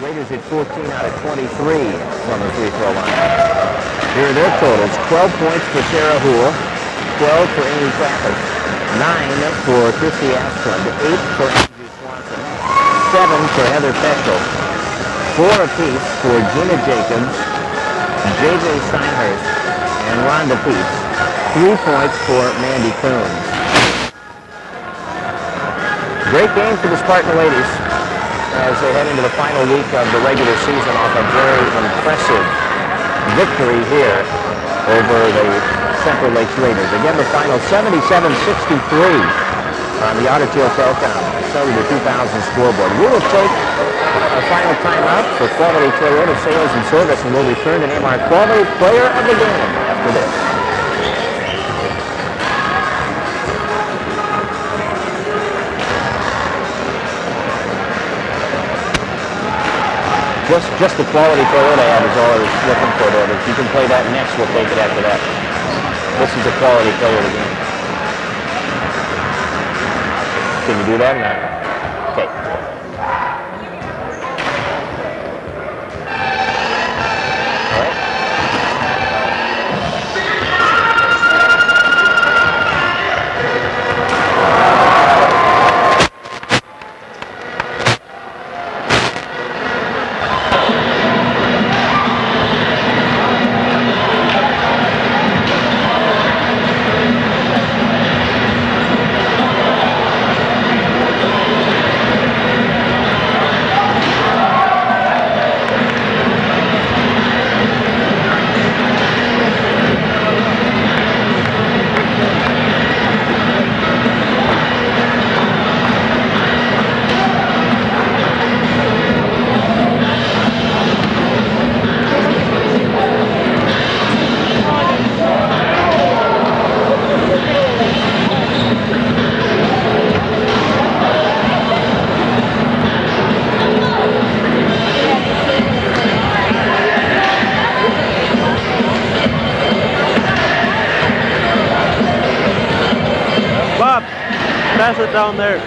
Raiders at 14 out of 23 from the free throw line. Here are their totals. 12 points for Sarah Houle, 12 for Amy Trappis, 9 for Christy Asplund, 8 for Andrew Swanson, 7 for Heather Peschel, 4 apiece for Gina Jacobs, J.J. Steinhurst, and Rhonda Peets. 3 points for Mandy Coons. Great game for the Spartan ladies as they head into the final week of the regular season off a very impressive victory here over the Central Lakes Raiders. Again, the final 77-63 on the Otter Tail Telecom. Started the 2000 scoreboard. We will take a final timeout for Quality Toyota Sales and Service, and we'll return to name our Quality Player of the Game after this. Just the Quality Toyota ad is all I was looking for there. But if you can play that next, we'll take it after that. This is a Quality Player of the Game. Can you do that or not? Okay. All right. Pass it down there.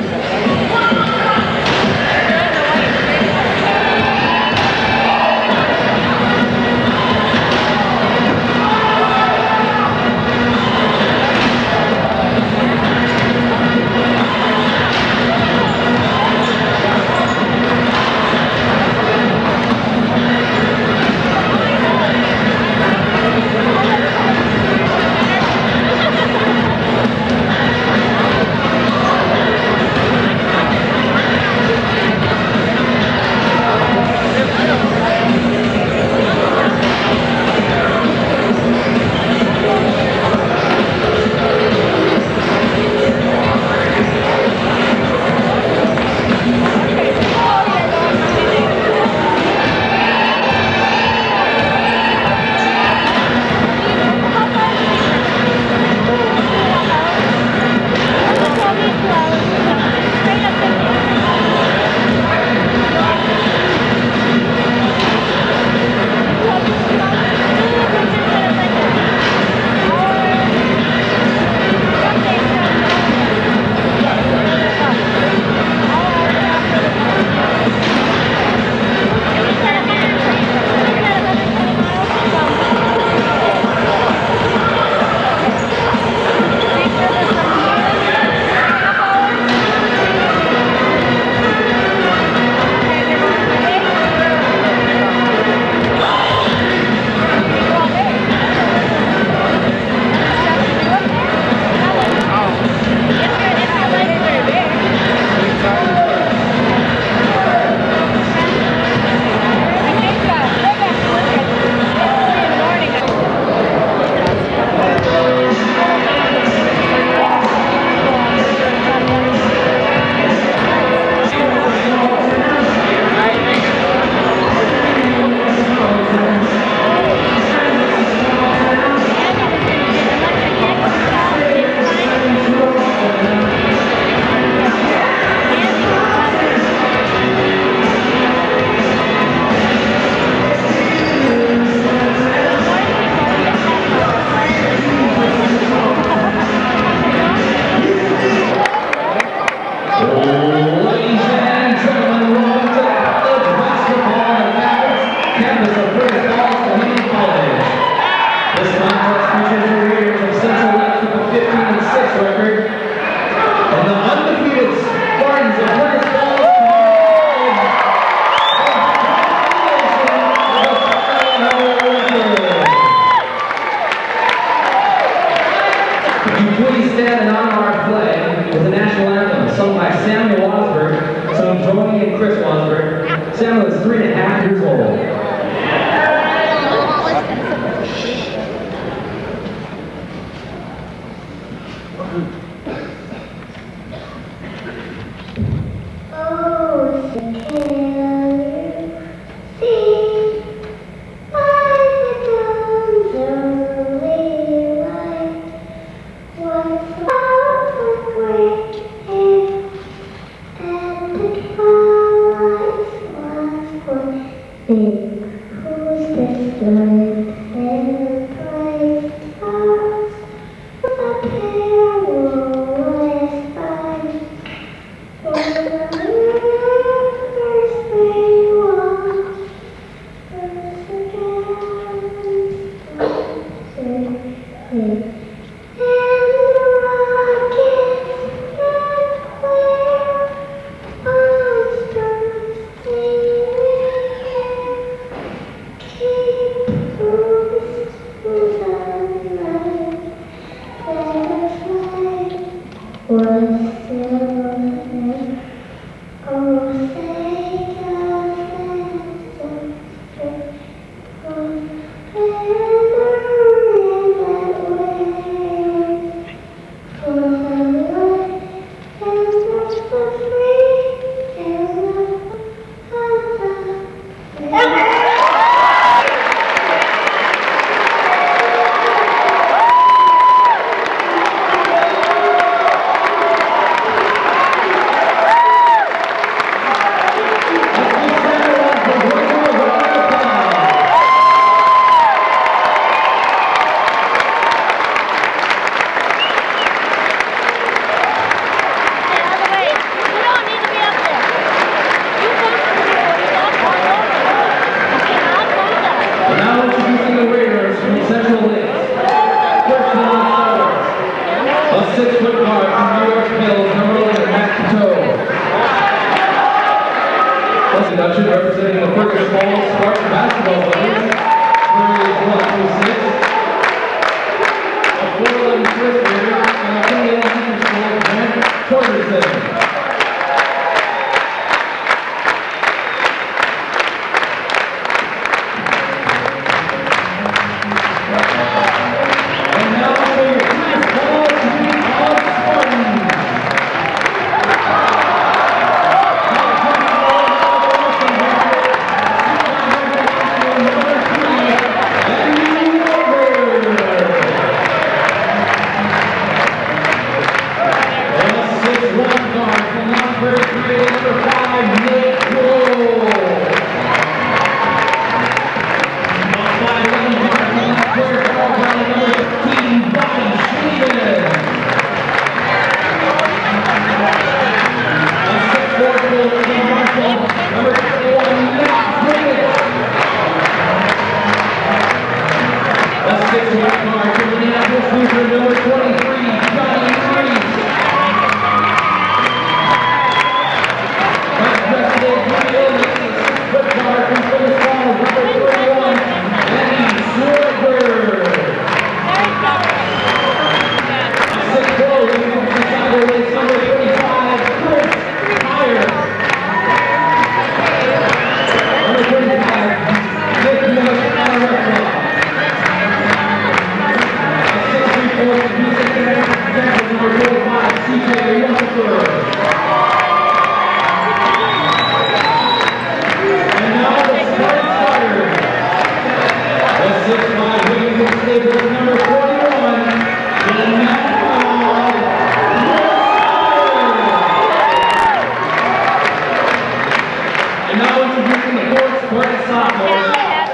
name Chris Wadsworth. Samuel is 3.5 years old. Representing the Fergus Spartans basketball players, grades 1 through 6. A 411 fifth grader and a 2011 school Grant Torgerson. And now for your first ball to be called Spartans.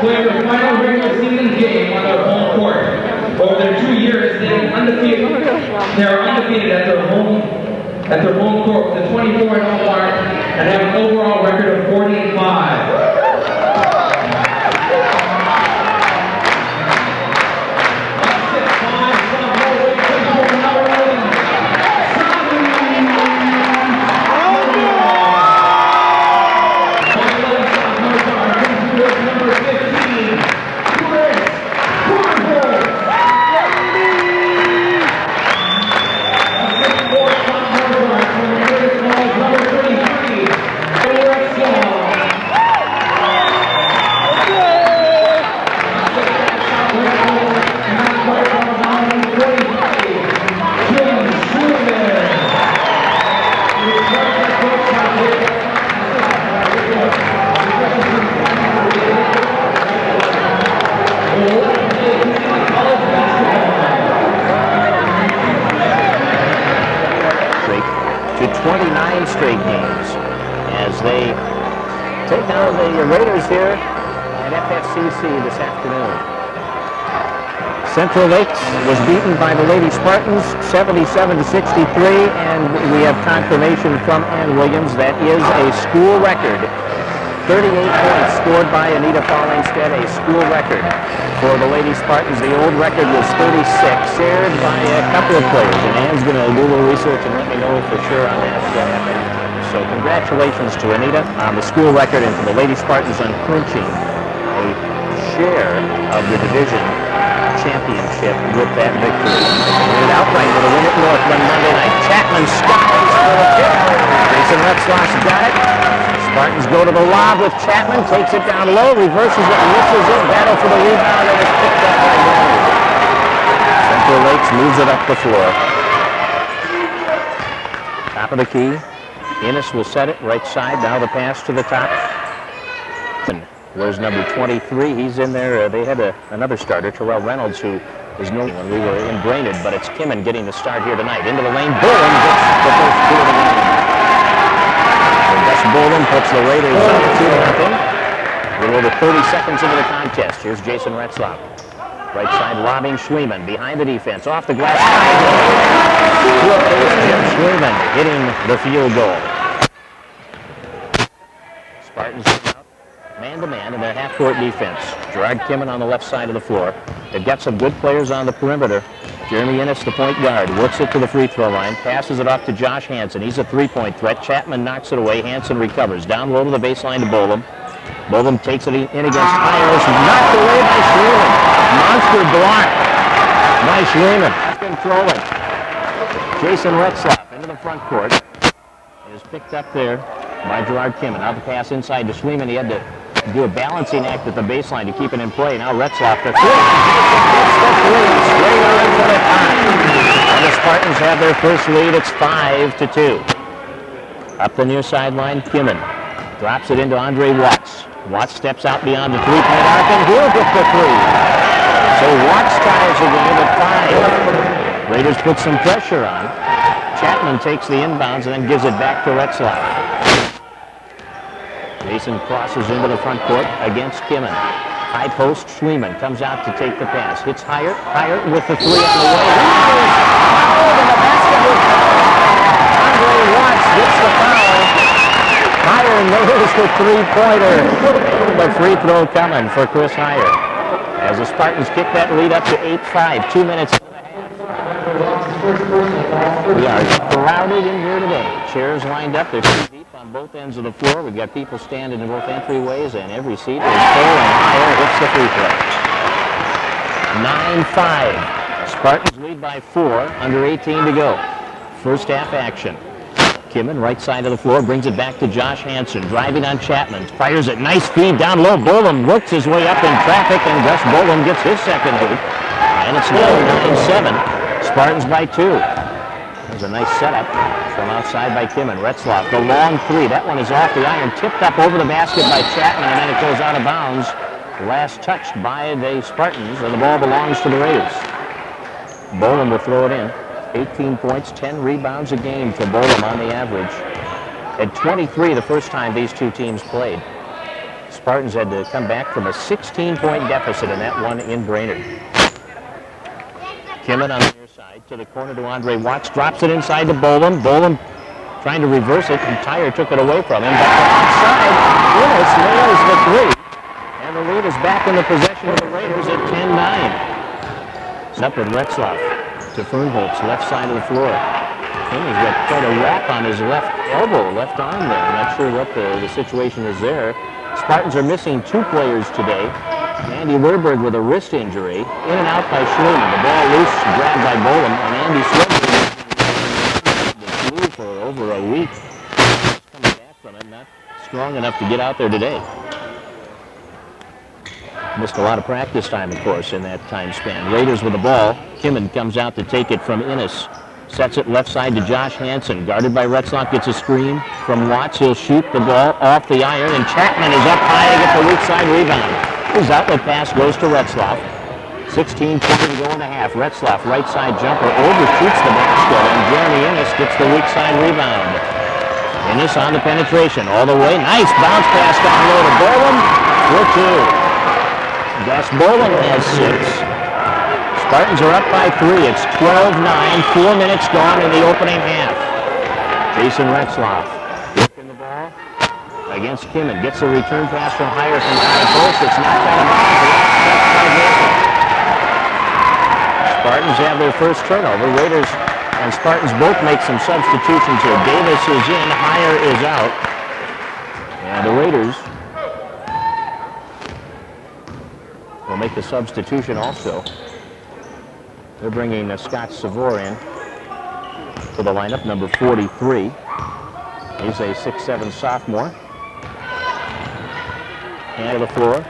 Playing their final regular season game on their home court. Over their 2 years, they are undefeated at their home court with a 24-0 mark and have an overall record of 40-5. Number 33, straight games as they take on the Raiders here at FSCC this afternoon. Central Lakes was beaten by the Lady Spartans 77-63, and we have confirmation from Ann Williams that is a school record. 38 points scored by Anita Fallingstead, a school record for the Lady Spartans. The old record was 36, shared by a couple of players, and Ann's going to do a little research and let me know for sure on that. So congratulations to Anita on the school record and to the Lady Spartans on clinching a share of the division championship with that victory. Win it outright with a win at Northland Monday night. Chapman skies for the kick. Jason Retzlaff got it. Spartans go to the lob with Chapman, takes it down low, reverses it, misses it, battle for the rebound, and it's picked up by Manny. Central Lakes moves it up the floor. Top of the key. Innes will set it right side, now the pass to the top. Where's number 23? He's in there. They had another starter, Terrell Reynolds, who is known when we were in Brainerd, but it's Kimmin getting the start here tonight. Into the lane, Bolin gets the first two of the game. Gus Bolin puts the Raiders on 2-0. A little over 30 seconds into the contest. Here's Jason Retzlaff. Right side lobbing Schleeman behind the defense. Off the glass. Jim Schleeman hitting the field goal. Spartans out man-to-man in their half-court defense. Gerard Kimmin on the left side of the floor. They've got some good players on the perimeter. Jeremy Innes, the point guard, works it to the free throw line, passes it off to Josh Hansen. He's a three-point threat. Chapman knocks it away. Hansen recovers. Down low to the baseline to Bolam. Bolam takes it in against Hires. Knocked away by Schleeman. Monster block by Schleeman. Controlling. Jason Retzlaff into the front court. Is picked up there by Gerard Kimmin. Now the pass inside to Schleeman. He had to do a balancing act at the baseline to keep it in play. Now Retzlaff the three. It's the three. Straight on to the top. And the Spartans have their first lead. It's 5-2. Up the near sideline, Kimmin drops it into Andre Watts. Watts steps out beyond the three-point arc, and he'll get the three. So Watts ties the game at 5. Raiders put some pressure on. Chapman takes the inbounds and then gives it back to Retzlaff. Mason crosses into the front court against Kimmin. High post, Schleeman comes out to take the pass. Hits Hire with the three on the way. Fouled in the basket. Andre Watts gets the foul. Hire nails the three-pointer. The free throw coming for Chris Hire. As the Spartans kick that lead up to 8-5, 2 minutes. We are crowded in here today. Chairs lined up. They're pretty deep on both ends of the floor. We've got people standing in both entryways, and every seat is full, and Hire hits the free throw. 9-5. Spartans lead by 4, under 18 to go. First half action. Kimmin, right side of the floor, brings it back to Josh Hansen. Driving on Chapman. Fires it. Nice feed down low. Bolam works his way up in traffic, and Gus Bolam gets his second hoop. And it's now 9-7. Spartans by 2. There's a nice setup from outside by Kimmin. Retzlaff, the long three. That one is off the iron. Tipped up over the basket by Chapman, and then it goes out of bounds. Last touched by the Spartans, and the ball belongs to the Raiders. Bolam will throw it in. 18 points, 10 rebounds a game for Bolam on the average. At 23 the first time these two teams played. Spartans had to come back from a 16-point deficit in that one in Brainerd. Kimmin on the near side to the corner to Andre Watts. Drops it inside to Bolam. Bolam trying to reverse it, and Tyre took it away from him. But outside, Innes nails the three. And the lead is back in the possession of the Raiders at 10-9. Up with Retzlaff to Fernholtz, left side of the floor. He's got quite a wrap on his left elbow, left arm there. I'm not sure what the situation is there. Spartans are missing 2 players today. Andy Werberg with a wrist injury. In and out by Schleeman. The ball loose, grabbed by Bolam, and Andy Schleeman the flu for over a week. He's coming back from it, not strong enough to get out there today. Missed a lot of practice time, of course, in that time span. Raiders with the ball. Kimmin comes out to take it from Innes. Sets it left side to Josh Hansen. Guarded by Retzlaff, gets a screen from Watts. He'll shoot the ball off the iron, and Chapman is up high to get the weak side rebound. His outlet pass goes to Retzlaff. 16-20 to go in the half. Retzlaff, right side jumper, overshoots the basket, and Jeremy Innes gets the weak side rebound. Innes on the penetration, all the way. Nice bounce pass down low to Boland for 2. Gus Boland has 6. Spartans are up by 3. It's 12-9. 4 minutes gone in the opening half. Jason Retzlaff working the ball against Kimmon. Gets a return pass from Hire from the high post. It's knocked out of bounds. Spartans have their first turnover. Raiders and Spartans both make some substitutions here. Davis is in, Hire is out. And the Raiders will make the substitution also. They're bringing Scott Savor in for the lineup, number 43. He's a 6'7" sophomore. Hand of the floor.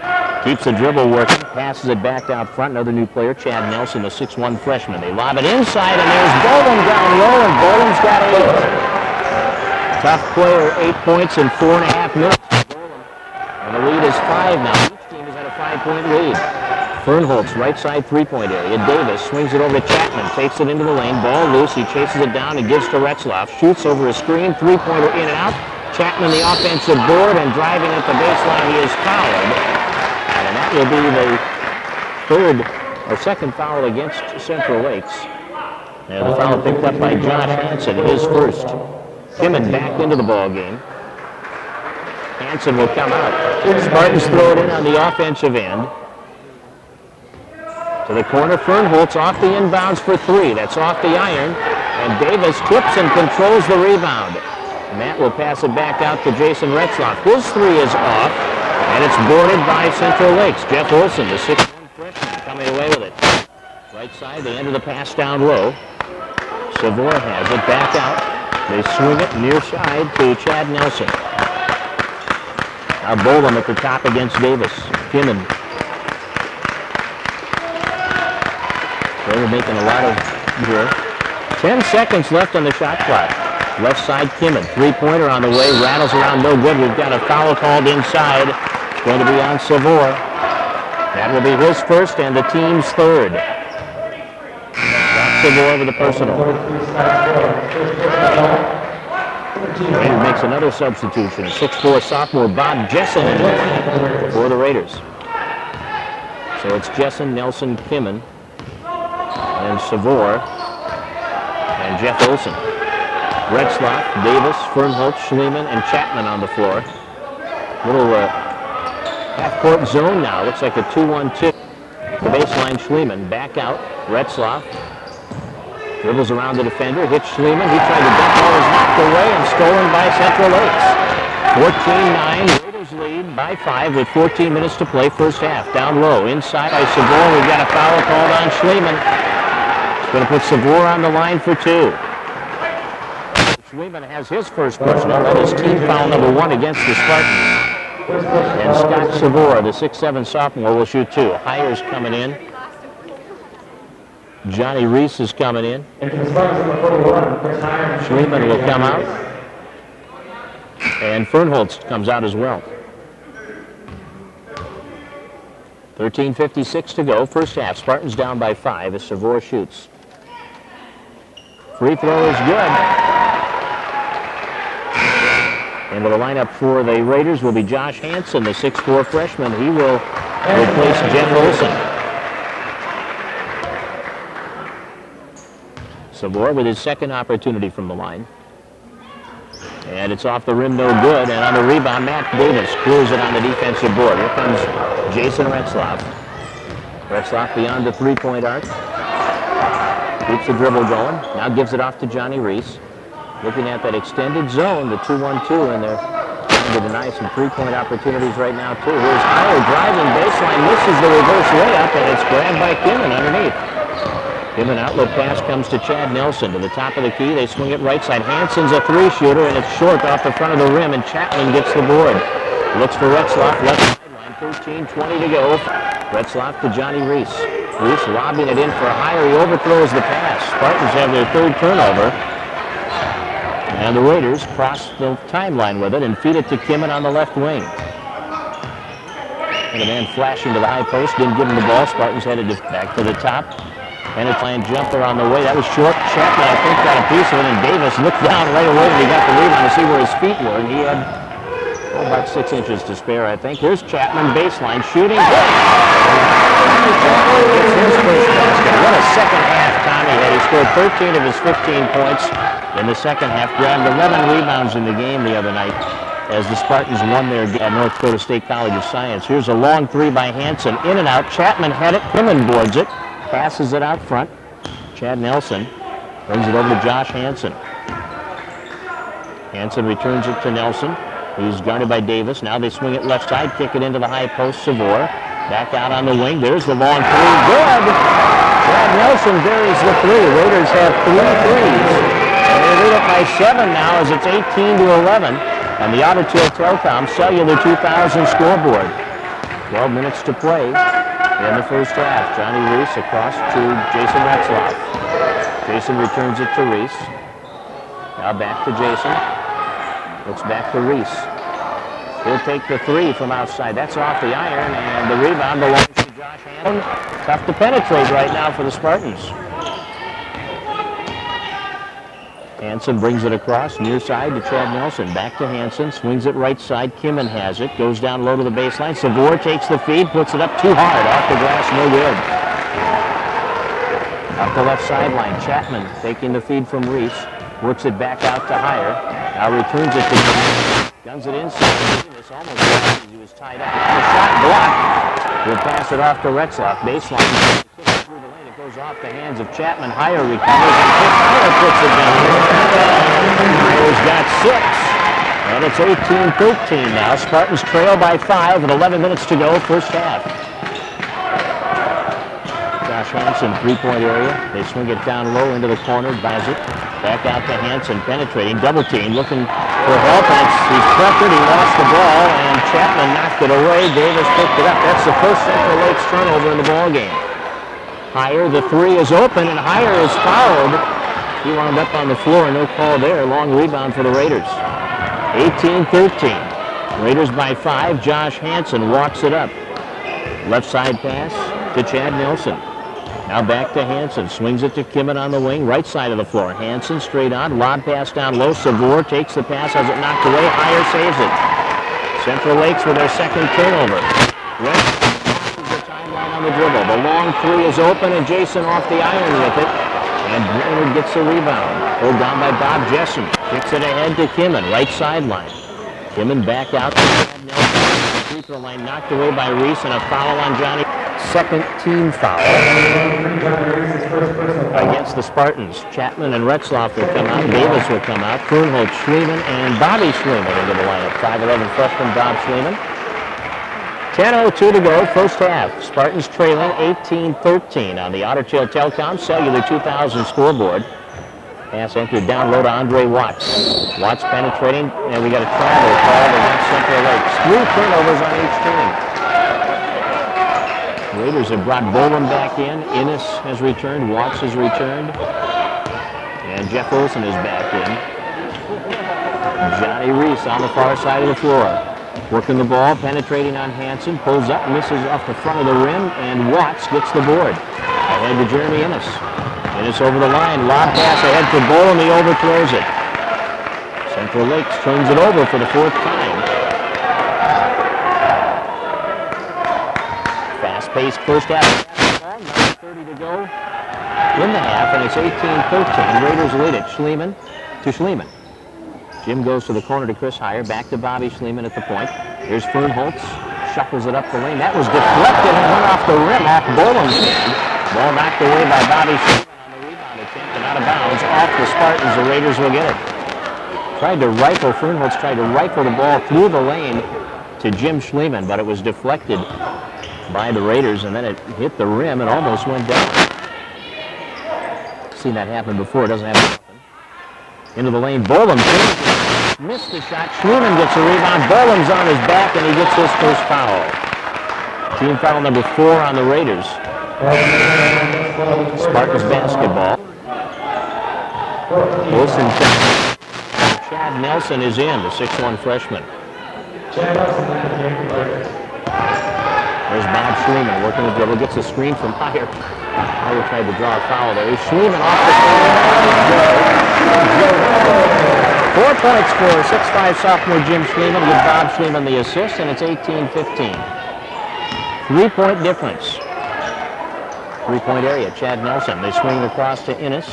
Keeps the dribble working, passes it back out front. Another new player, Chad Nelson, the 6'1" freshman. They lob it inside, and there's Boland down low, and Boland's got 8. Tough player, 8 points in 4.5 minutes. And the lead is 5 now. Each team has had a 5-point lead. Fernholtz, right side three-point area. Davis swings it over to Chapman, takes it into the lane, ball loose. He chases it down and gives to Retzlaff. Shoots over a screen, three-pointer in and out. Chapman the offensive board, and driving at the baseline, he is fouled. And that will be the second foul against Central Lakes. And the foul picked up by Josh Hansen, his first. Kimmon back into the ball game. Hansen will come out. Spartans throw it in on the offensive end. To the corner, Fernholtz off the inbounds for 3. That's off the iron. And Davis clips and controls the rebound. Matt will pass it back out to Jason Retzlaff. His 3 is off. And it's boarded by Central Lakes. Jeff Olson, the 6'1" freshman, coming away with it. Right side, they enter the pass down low. Savor has it back out. They swing it near side to Chad Nelson. Now Boland at the top against Davis. Kimmon. They're making a lot of here. 10 seconds left on the shot clock. Left side, Kimmon. Three-pointer on the way. Rattles around, no good. We've got a foul called inside. It's going to be on Savor. That will be his first and the team's third. That's Savor with the personal. Raiders makes another substitution. 6'4" sophomore Bob Jessen for the Raiders. So it's Jessen, Nelson, Kimmon, and Savor, and Jeff Olson. Retzlaff, Davis, Fernholtz, Schliemann, and Chapman on the floor. Little half-court zone now. Looks like a 2-1-2. The baseline, Schliemann back out. Retzlaff dribbles around the defender, hits Schliemann. He tried to dunk, ball is knocked away and stolen by Central Lakes. 14-9. Raiders lead by 5 with 14 minutes to play first half. Down low, inside by Savor. We've got a foul called on Schliemann. It's going to put Savor on the line for 2. Schliemann has his first personal. That is team foul number 1 against the Spartans. And Scott Savor, the 6'7" sophomore, will shoot 2. Hire's coming in. Johnny Reese is coming in. Schliemann will come out. And Fernholtz comes out as well. 13:56 to go. First half. Spartans down by 5 as Savor shoots. Free throw is good. Into the lineup for the Raiders will be Josh Hansen, the 6'4" freshman. He will replace Jeff Olson. Savor with his second opportunity from the line. And it's off the rim, no good. And on the rebound, Matt Davis clears it on the defensive board. Here comes Jason Retzlaff. Retzlaff beyond the three-point arc. Keeps the dribble going. Now gives it off to Johnny Reese. Looking at that extended zone, the 2-1-2, and they're trying to deny some three-point opportunities right now, too. Here's Hire driving baseline, misses the reverse layup, and it's grabbed by Kimmon underneath. Kimmon outlet pass comes to Chad Nelson to the top of the key. They swing it right side. Hansen's a three-shooter, and it's short off the front of the rim, and Chapman gets the board. Looks for Retzlaff, left sideline, 13:20 to go. Retzlaff to Johnny Reese. Reese lobbing it in for Hire. He overthrows the pass. Spartans have their third turnover. And the Raiders cross the timeline with it and feed it to Kimmon on the left wing. And a man flashing to the high post, didn't give him the ball. Spartans headed back to the top. Penetrating jumper on the way. That was short. Chapman, I think, got a piece of it, and Davis looked down right away when he got the rebound to see where his feet were, and he had about 6 inches to spare, I think. Here's Chapman, baseline, shooting. Gets his first basket. What a second half Tommy had. He scored 13 of his 15 points in the second half. Grabbed 11 rebounds in the game the other night as the Spartans won their game at North Dakota State College of Science. Here's a long three by Hansen. In and out. Chapman had it. Pimmon boards it. Passes it out front. Chad Nelson brings it over to Josh Hansen. Hansen returns it to Nelson. He's guarded by Davis. Now they swing it left side, kick it into the high post. Savor back out on the wing. There's the long three. Good! Chad Nelson buries the three. Raiders have 3 threes. And they lead it by 7 now as it's 18-11 on the Otter Tail Telecom Cellular 2000 scoreboard. 12 minutes to play in the first half. Johnny Reese across to Jason Retzlaff. Jason returns it to Reese. Now back to Jason. Looks back to Reese. He'll take the three from outside. That's off the iron, and the rebound belongs to Josh Hansen. Tough to penetrate right now for the Spartans. Hansen brings it across, near side to Chad Nelson. Back to Hansen, swings it right side. Kimmon has it, goes down low to the baseline. Savor takes the feed, puts it up too hard. Off the glass, no good. Up the left sideline, Chapman taking the feed from Reese. Works it back out to Hire. Now returns it to Kimmon. Guns it inside. Davis almost got it. He was tied up. The shot blocked. He'll pass it off to Retzlaff. Baseline. Through the lane. It goes off the hands of Chapman. Hire recovers and Hire puts it down. Hire's got 6. And it's 18-13 now. Spartans trail by 5 with 11 minutes to go, first half. Josh Hansen, three-point area. They swing it down low into the corner. Buys it. Back out to Hansen, penetrating, double team, looking for help, and he's pressured, he lost the ball, and Chapman knocked it away. Davis picked it up. That's the first Central Lakes turnover in the ball game. Hire, the three is open, and Hire is fouled. He wound up on the floor, no call there. Long rebound for the Raiders. 18-13. Raiders by 5. Josh Hansen walks it up. Left side pass to Chad Nelson. Now back to Hansen, swings it to Kimmon on the wing, right side of the floor. Hansen straight on, lob pass down low. Savor takes the pass, has it knocked away. Hire saves it. Central Lakes with their second turnover. West is the timeline on the dribble. The long three is open, and Jason off the iron with it. And Brainerd gets the rebound. Pulled down by Bob Jessen. Kicks it ahead to Kimmon, right sideline. Kimmon back out to Chad Nelson. Free throw line knocked away by Reese, and a foul on Johnny. Second team foul against the Spartans. Chapman and Retzlaff will come out. Davis will come out. Fernholtz, Schliemann, and Bobby Schliemann into the lineup. 5'11" freshman Bob Schliemann. 10:02 to go, first half. Spartans trailing 18-13 on the Otter Tail Telecom Cellular 2000 scoreboard. Pass entered down low to Andre Watts. Watts penetrating, and we got a travel called against Central Lakes. 3 turnovers on each team. Raiders have brought Boland back in. Innes has returned. Watts has returned. And Jeff Olson is back in. Johnny Reese on the far side of the floor. Working the ball, penetrating on Hansen. Pulls up, misses off the front of the rim, and Watts gets the board. Ahead to Jeremy Innes. Innes over the line. Lob pass ahead to Boland. He overthrows it. Central Lakes turns it over for the 4th time. Fast-paced first half. 9:30 to go in the half, and it's 18-13. Raiders lead it. Schliemann to Schliemann. Jim goes to the corner to Chris Hire. Back to Bobby Schliemann at the point. Here's Fernholtz. Shuffles it up the lane. That was deflected and went off the rim off Boland's hand. Ball knocked away by Bobby Schliemann on the rebound attempt and out of bounds. Off the Spartans. The Raiders will get it. Fernholtz tried to rifle the ball through the lane to Jim Schliemann, but it was deflected by the Raiders, and then it hit the rim and almost went down. Seen that happen before. It doesn't happen often. Into the lane. Boland missed the shot. Schliemann gets a rebound. Boland's on his back, and he gets his first foul. Team foul number 4 on the Raiders. Spartans basketball. Wilson. Chad Nelson is in, the 6'1" freshman. There's Bob Schliemann working the dribble, gets a screen from Heyer. Heyer tried to draw a foul there. Schliemann off the floor. 4 points for 6'5" sophomore Jim Schliemann with Bob Schliemann the assist, and it's 18-15. 3-point difference. 3-point area, Chad Nelson. They swing it across to Innes.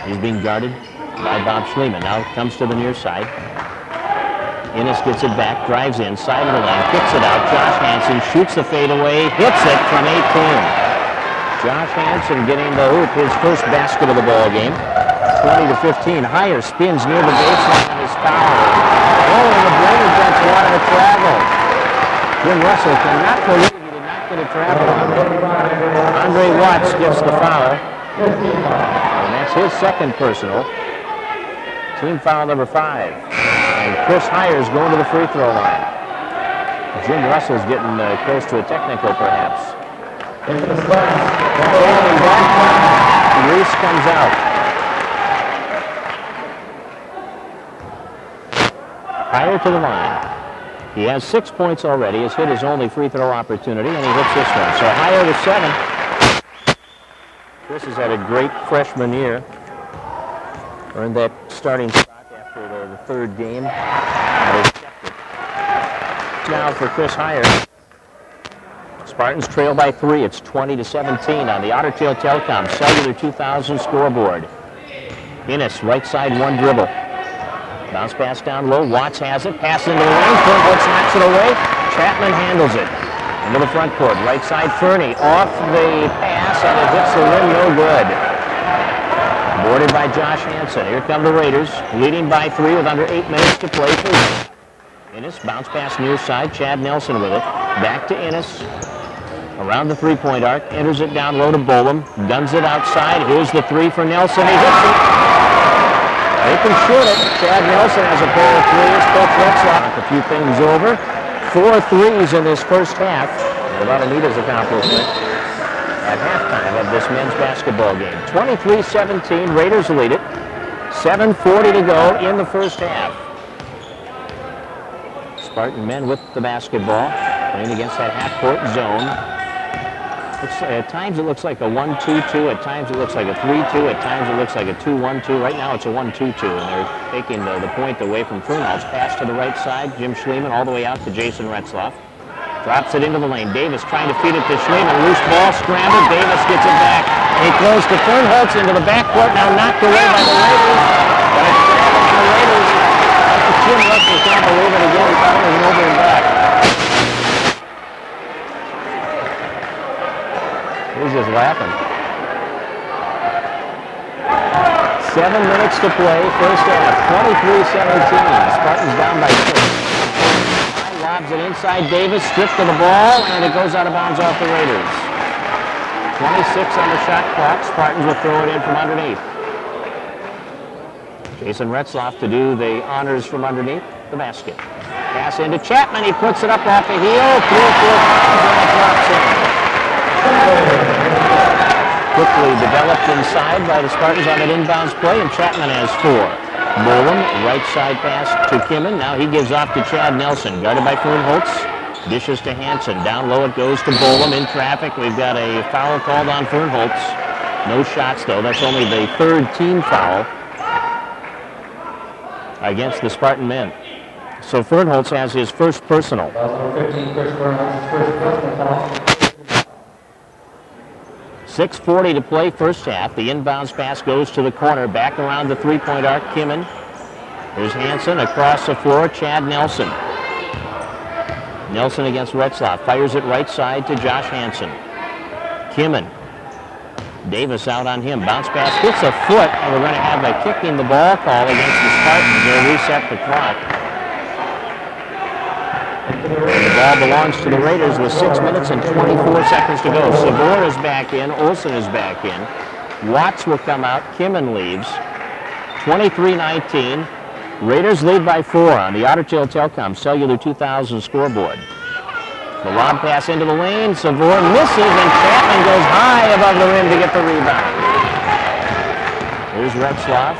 He's being guarded by Bob Schliemann. Now comes to the near side. Innes gets it back, drives in, side of the lane, kicks it out. Josh Hansen shoots the fadeaway, hits it from 18. Josh Hansen getting the hoop, his first basket of the ball game. 20-15. Heyer spins near the baseline and is fouled. Oh, and the Blazer bench wanted to travel. Jim Russell cannot believe he did not get a travel. Andre Watts gets the foul. And that's his second personal. Team foul number 5. And Chris Heyer's going to the free throw line. Jim Russell's getting close to a technical, perhaps. Reese comes out. Heyer to the line. He has 6 points already. Has hit his only free throw opportunity, and he hits this one. So Heyer with 7. Chris has had a great freshman year. Earned that starting spot after the third game. Now for Chris Heyer. Spartans trail by 3. It's 20-17 on the Otter Tail Telecom Cellular 2000 scoreboard. Innes, right side, one dribble. Bounce pass down low. Watts has it. Pass into the lane. Fergus knocks it away. Chapman handles it. Into the front court. Right side, Fernie. Off the pass, and it hits the rim. No good. Boarded by Josh Hansen. Here come the Raiders, leading by 3 with under 8 minutes to play. Innes, bounce pass near side. Chad Nelson with it. Back to Innes. Around the three-point arc. Enters it down low to Bolam. Guns it outside. Here's the 3 for Nelson. He hits it. They can shoot it. Chad Nelson has a pair of 3s. Coach Retzlaff a few things over. 4 threes in this first half. Without Anita's accomplishment at halftime of this men's basketball game. 23-17. Raiders lead it. 7:40 to go in the first half. Spartan men with the basketball, playing against that half-court zone. At times it looks like a 1-2-2. At times it looks like a 3-2. At times it looks like a 2-1-2. Right now it's a 1-2-2, and they're taking the point away from Fernald's. Pass to the right side. Jim Schliemann all the way out to Jason Retzlaff. Drops it into the lane. Davis trying to feed it to Schliemann. Loose ball, scrambled. Davis gets it back. He throws to Fernholtz into the backcourt. Now knocked away by the Raiders. But it's grabbed by the Raiders. Jim Russell can't believe it again. He thought it was over and back. He's just laughing. 7 minutes to play, first half, 23-17. Spartans down by 6. Lobs it inside. Davis stripped to the ball, and it goes out of bounds off the Raiders. 26 on the shot clock. Spartans will throw it in from underneath. Jason Retzlaff to do the honors from underneath the basket. Pass into Chapman. He puts it up off the heel. 3 or 4 times, and it drops in. Quickly developed inside by the Spartans on an inbounds play, and Chapman has 4. Bolam, right side pass to Kimmin. Now he gives off to Chad Nelson, guarded by Fernholtz. Dishes to Hansen. Down low it goes to Bolam. In traffic, we've got a foul called on Fernholtz. No shots, though. That's only the 3rd team foul against the Spartan men. So Fernholtz has his first personal. 6:40 to play first half. The inbounds pass goes to the corner. Back around the three-point arc, Kimmin. There's Hansen across the floor, Chad Nelson. Nelson against Retzlaff. Fires it right side to Josh Hansen. Kimmin. Davis out on him. Bounce pass hits a foot, and we're going to have a kicking the ball call against the Spartans. They'll reset the clock. And the ball belongs to the Raiders with 6 minutes and 24 seconds to go. Savor is back in. Olsen is back in. Watts will come out. Kimmin leaves. 23-19. Raiders lead by 4 on the Otter Tail Telecom Cellular 2000 scoreboard. The lob pass into the lane. Savor misses, and Chapman goes high above the rim to get the rebound. Here's Retzlaff.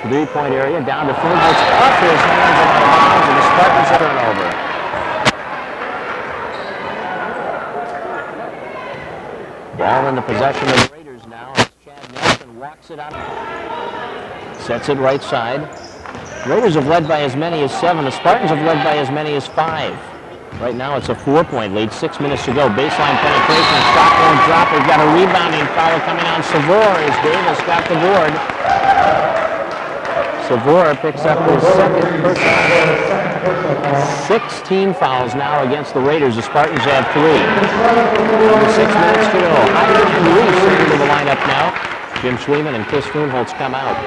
3-point area. Down to Fernholtz. Off his hands and out of bounds, and the Spartans turnover. Ball in the possession of the Raiders now. As Chad Nelson walks it out. Sets it right side. Raiders have led by as many as 7. The Spartans have led by as many as 5. Right now it's a 4-point lead. 6 minutes to go. Baseline penetration. Stop and drop. We've got a rebounding foul coming on Savor as Davis got the board. Savor picks up his second personal. 16 fouls now against the Raiders. The Spartans have 3. Under 6 minutes to go. Hyder and Reese into the lineup now. Jim Schliemann and Chris Frohnholz come out.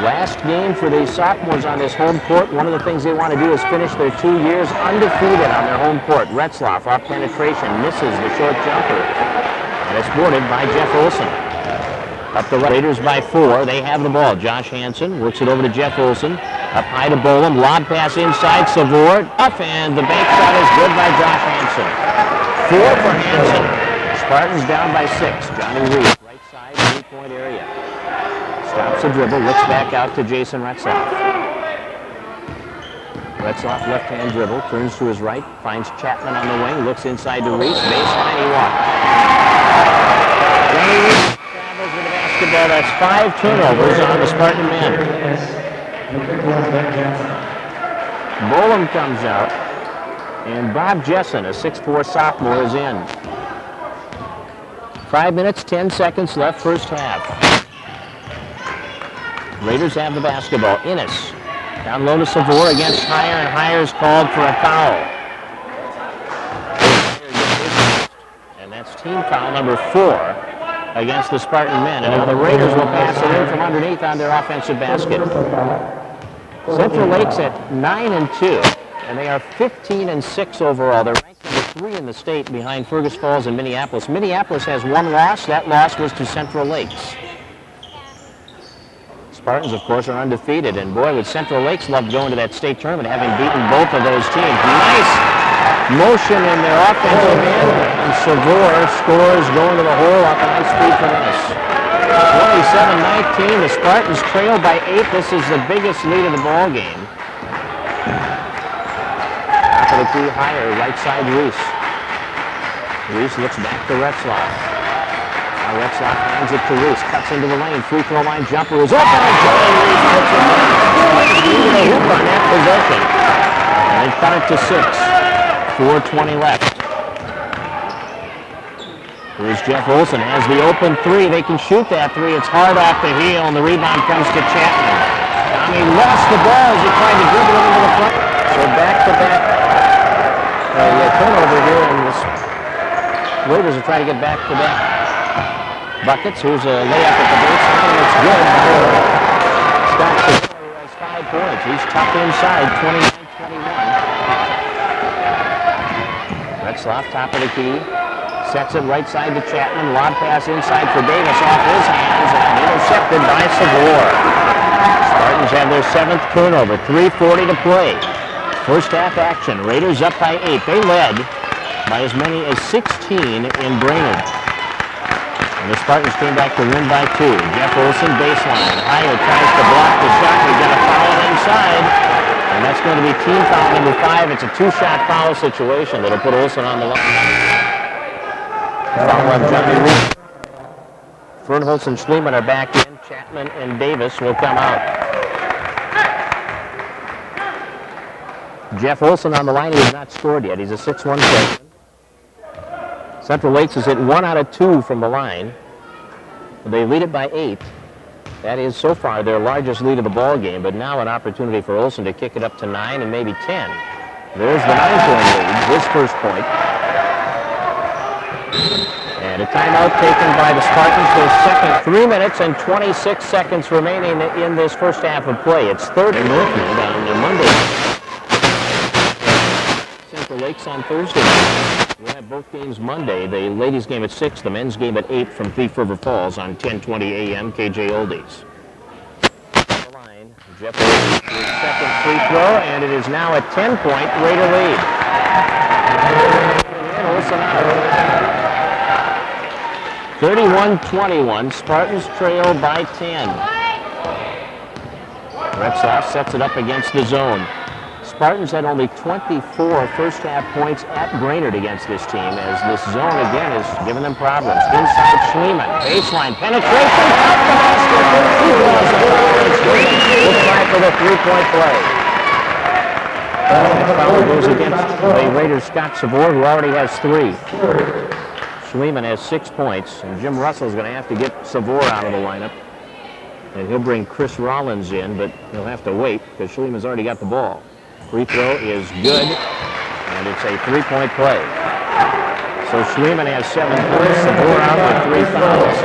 Last game for the sophomores on this home court. One of the things they want to do is finish their 2 years undefeated on their home court. Retzlaff off penetration, misses the short jumper. And it's boarded by Jeff Olson. Up the Raiders by 4. They have the ball. Josh Hansen works it over to Jeff Olson. Up high to Bolam. Lob pass inside. Savor. Up, and the bank shot is good by Josh Hansen. 4 for Hansen. Spartans down by 6. Johnny Reed, right side, 3-point area. Stops the dribble, looks back out to Jason Retzlaff. Retzlaff left-hand dribble, turns to his right, finds Chapman on the wing, looks inside to Reese, baseline, he walks. Johnny Reese travels with the basketball. That's 5 turnovers on the Spartan men. Bolam comes out, and Bob Jessen, a 6'4" sophomore, is in. 5 minutes, 10 seconds left, first half. Raiders have the basketball. Innes down low to Savor against Heyer, and Heyer's called for a foul. And that's team foul number 4 against the Spartan men. And now the Raiders will pass it in from underneath on their offensive basket. Central Lakes at 9-2, and they are 15-6 overall. They're ranked number 3 in the state behind Fergus Falls and Minneapolis. Minneapolis has 1 loss. That loss was to Central Lakes. Spartans, of course, are undefeated, and boy, would Central Lakes love going to that state tournament, having beaten both of those teams. Nice motion in their offensive end, and Savor scores going to the hole off a nice feed from Innes. 27-19, the Spartans trail by 8. This is the biggest lead of the ball game. Top of the key, Heyer, right side, Reese. Reese looks back to Retzlaff. Now Retzlaff hands it to Reese, cuts into the lane, free throw line jumper is open, and Johnny Reese puts it in. Even a hoop on that possession. And they cut it to 6. 4:20 left. Here's Jeff Olson, has the open 3. They can shoot that 3. It's hard off the heel, and the rebound comes to Chapman. Tommy lost the ball as he tried to dribble it into the front. So back-to-back turnover here, and the Raiders are trying to get back-to-back buckets. Here's a layup at the baseline, and it's good. Scott Savor has 5 points. He's tough inside, 29-21. Retzlaff, top of the key. Sets it right side to Chapman. Lob pass inside for Davis off his hands and intercepted by Savor. Spartans have their 7th turnover. 3:40 to play. First half action. Raiders up by 8. They led by as many as 16 in Brainerd. And the Spartans came back to win by 2. Jeff Olson, baseline. Heyer tries to block the shot. We've got a foul inside. And that's going to be team foul number 5. It's a 2-shot foul situation that'll put Olson on the line. Foul on Johnny Reese. Frohnholz and Schliemann are back in. Chapman and Davis will come out. Jeff Olson on the line. He has not scored yet. He's a 6'1" freshman. Central Lakes is hit 1 out of 2 from the line. They lead it by 8. That is so far their largest lead of the ball game, but now an opportunity for Olson to kick it up to 9 and maybe 10. There's the 9-point lead, his first point. And a timeout taken by the Spartans, their second. 3 minutes and 26 seconds remaining in this first half of play. It's 3rd and Northfield on Monday. Central Lakes on Thursday. We'll have both games Monday. The ladies' game at 6, the men's game at 8 from Thief River Falls on 10:20 a.m. KJ Oldies. The line, Jeff Olson, his second free throw, and it is now a 10-point Raider lead. And Olson out. 31-21, Spartans trail by 10. Retzlaff sets it up against the zone. Spartans had only 24 first-half points at Brainerd against this team, as this zone again is giving them problems. Inside Schliemann, baseline penetration, out the basket. He draws a foul, and Schliemann will try for the three-point play. That foul goes against the Raiders' Scott Savor, who already has 3. Schliemann has 6 points, and Jim Russell's going to have to get Savor out of the lineup. And he'll bring Chris Rollins in, but he'll have to wait because Schliemann's already got the ball. Free throw is good, and it's a three-point play. So Schliemann has 7 points, Savor out with 3 fouls.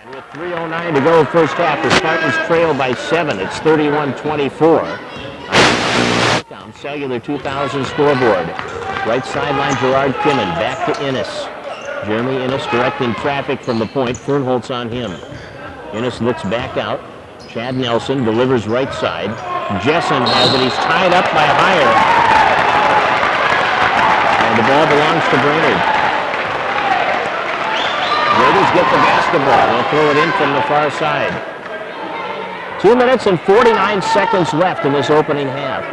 And with 3:09 to go first half, the Spartans trail by 7. It's 31-24. On Cellular 2000 scoreboard. Right sideline, Gerard Kimmin, back to Innes. Jeremy Innes directing traffic from the point. Fernholtz on him. Innes looks back out. Chad Nelson delivers right side. Jessen has it. He's tied up by Heyer. And the ball belongs to Brainerd. Raiders get the basketball. They'll throw it in from the far side. 2 minutes and 49 seconds left in this opening half.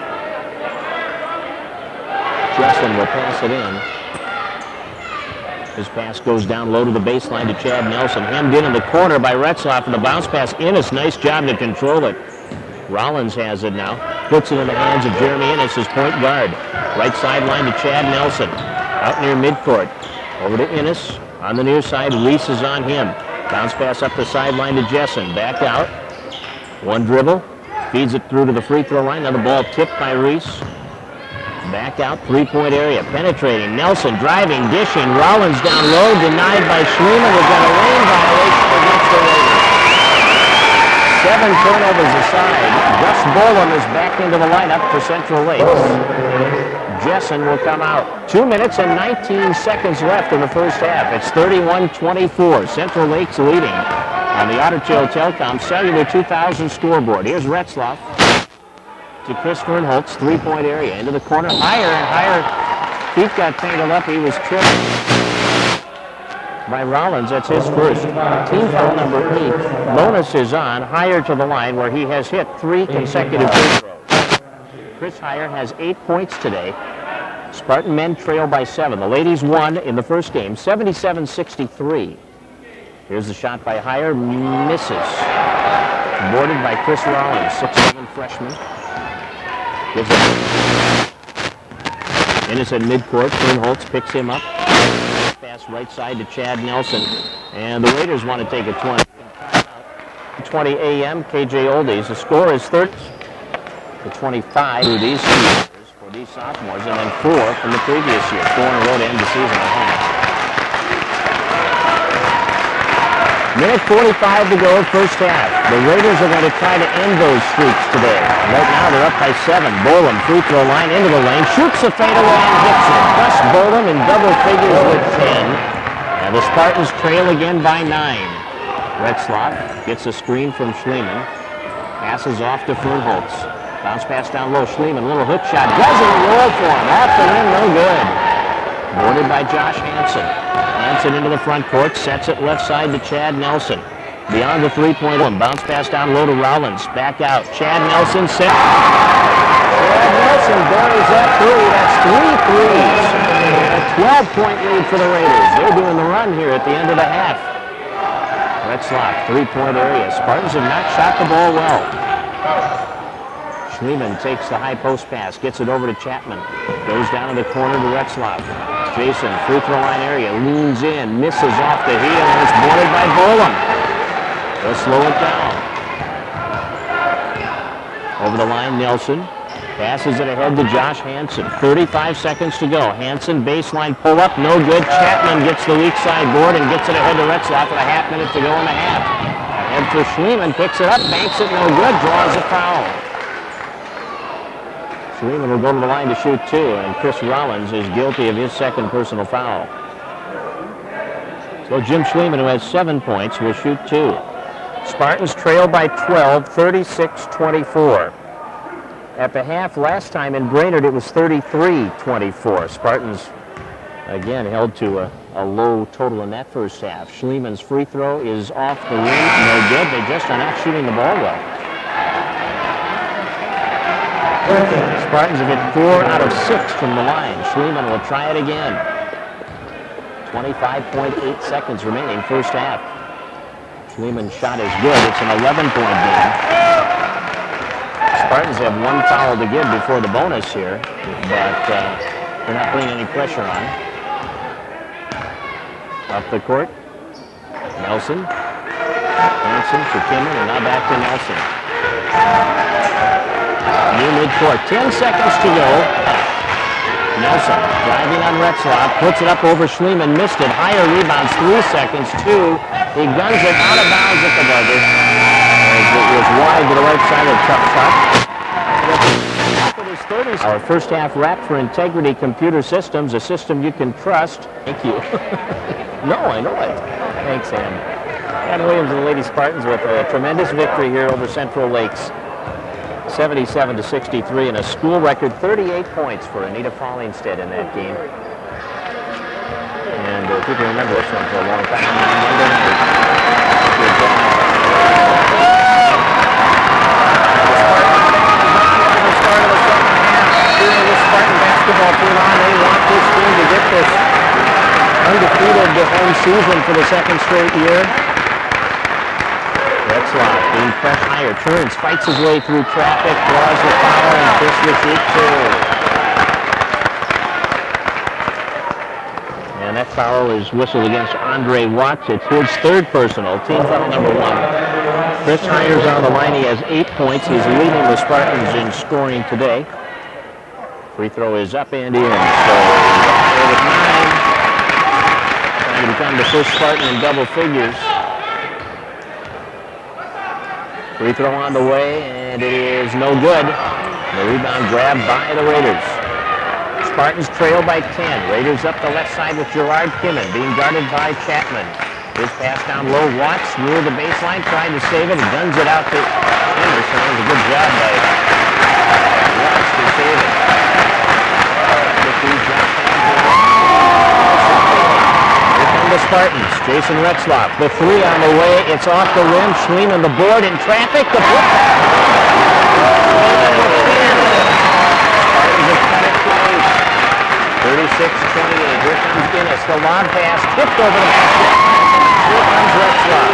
Jessen will pass it in. His pass goes down low to the baseline to Chad Nelson. Hemmed in the corner by Retzlaff, and the bounce pass. Innes, nice job to control it. Rollins has it now. Puts it in the hands of Jeremy Innes, his point guard. Right sideline to Chad Nelson. Out near midcourt. Over to Innes. On the near side, Reese is on him. Bounce pass up the sideline to Jessen. Back out. One dribble. Feeds it through to the free throw line. Now the ball tipped by Reese. Back out, three-point area, penetrating. Nelson driving, dishing. Rollins down low, denied by Schliemann. We've got a lane violation against the Raiders. 7 turnovers aside. Gus Bolam is back into the lineup for Central Lakes. Jessen will come out. 2 minutes and 19 seconds left in the first half. It's 31-24. Central Lakes leading on the Otter Tail Telcom Cellular 2000 scoreboard. Here's Retzlaff. To Chris Fernholtz, three-point area, into the corner, Heyer, and Heyer, feet got tangled up, he was tripped by Rollins, that's his first. Team foul number 8, bonus is on, Heyer to the line where he has hit 3 consecutive free throws. Chris Heyer has 8 points today. Spartan men trail by 7. The ladies won in the first game, 77-63. Here's the shot by Heyer, misses. Boarded by Chris Rollins, 6'7" freshman. Gives it. Innes at midcourt. Fernholtz picks him up. Pass right side to Chad Nelson. And the Raiders want to take a 20 a.m. KJ Oldies. The score is 30 to 25 through these years for these sophomores, and then 4 from the previous year. 4 in a row to end the season at home. Minute 45 to go, first half. The Raiders are going to try to end those streaks today. Right now they're up by 7. Bolam, free throw line into the lane, shoots a fadeaway and hits it. Gus Bolam in double figures with 10. And the Spartans trail again by 9. Retzlaff gets a screen from Schliemann. Passes off to Fernholtz. Bounce pass down low. Schliemann, little hook shot. Doesn't roll for him. Off the rim, no good. Boarded by Josh Hansen. Hansen into the front court, sets it left side to Chad Nelson. Beyond the three-point line, bounce pass down low to Rollins. Back out, Chad Nelson set. Chad Nelson buries that 3. That's 3 threes. A 12-point lead for the Raiders. They're doing the run here at the end of the half. Retzlaff, three-point area. Spartans have not shot the ball well. Schliemann takes the high post pass, gets it over to Chapman. Goes down in the corner to Retzlaff. Jason, free throw line area, leans in, misses off the heel, and it's boarded by Bolam. They'll slow it down. Over the line, Nelson passes it ahead to Josh Hansen. 35 seconds to go. Hansen, baseline pull up, no good. Chapman gets the weak side board and gets it ahead to Retzlaff with a half minute to go in the half. Ahead for Schliemann, picks it up, banks it, no good, draws a foul. Schliemann will go to the line to shoot 2, and Chris Rollins is guilty of his second personal foul. So Jim Schliemann, who has 7 points, will shoot 2. Spartans trail by 12, 36-24. At the half last time in Brainerd, it was 33-24. Spartans, again, held to a low total in that first half. Schliemann's free throw is off the rim, no good. They just are not shooting the ball well. Spartans have hit 4 out of 6 from the line. Schliemann will try it again. 25.8 seconds remaining, first half. Schliemann's shot is good. It's an 11-point game. Spartans have 1 foul to give before the bonus here, but they're not putting any pressure on. Up the court, Nelson. Hanson for Kimmon, and now back to Nelson. Near midcourt, 10 seconds to go. Nelson driving on Retzlaff, puts it up over Schliemann, missed it. Higher rebounds, 3 seconds, 2. He guns it out of bounds at the buzzer. It was wide to the right side of the tough shot. Our first half wrap for Integrity Computer Systems, a system you can trust. Thank you. No, I know it. Thanks, Ann. Ann Williams and the Lady Spartans with a tremendous victory here over Central Lakes. 77-63, and a school record 38 points for Anita Fallingstead in that game. And people remember this one for a long time. Monday night. The start of the second half. Here the Spartan basketball team on. They want this team to get this undefeated home season for the second straight year. Retzlaff being pressed higher, turns, fights his way through traffic, draws the foul, and this receipt too. And that foul is whistled against Andre Watts. It's his 3rd personal, team foul number 1. Chris Heyer's on the line. He has 8 points. He's leading the Spartans in scoring today. Free throw is up and in. So with 9, trying to become the first Spartan in double figures. Free throw on the way, and it is no good. The rebound grabbed by the Raiders. Spartans trail by 10. Raiders up the left side with Gerard Kimmon, being guarded by Chapman. His pass down low. Watts near the baseline, trying to save it. He guns it out to Anderson. It was a good job by Watts to save it. The Spartans, Jason Retzlaff, the 3 on the way, it's off the rim, Schliemann the board in traffic, the flip. Spartans have cut it to 8. 36-28, here comes Guinness, the lob pass, tipped over the basket. Here comes Retzlaff,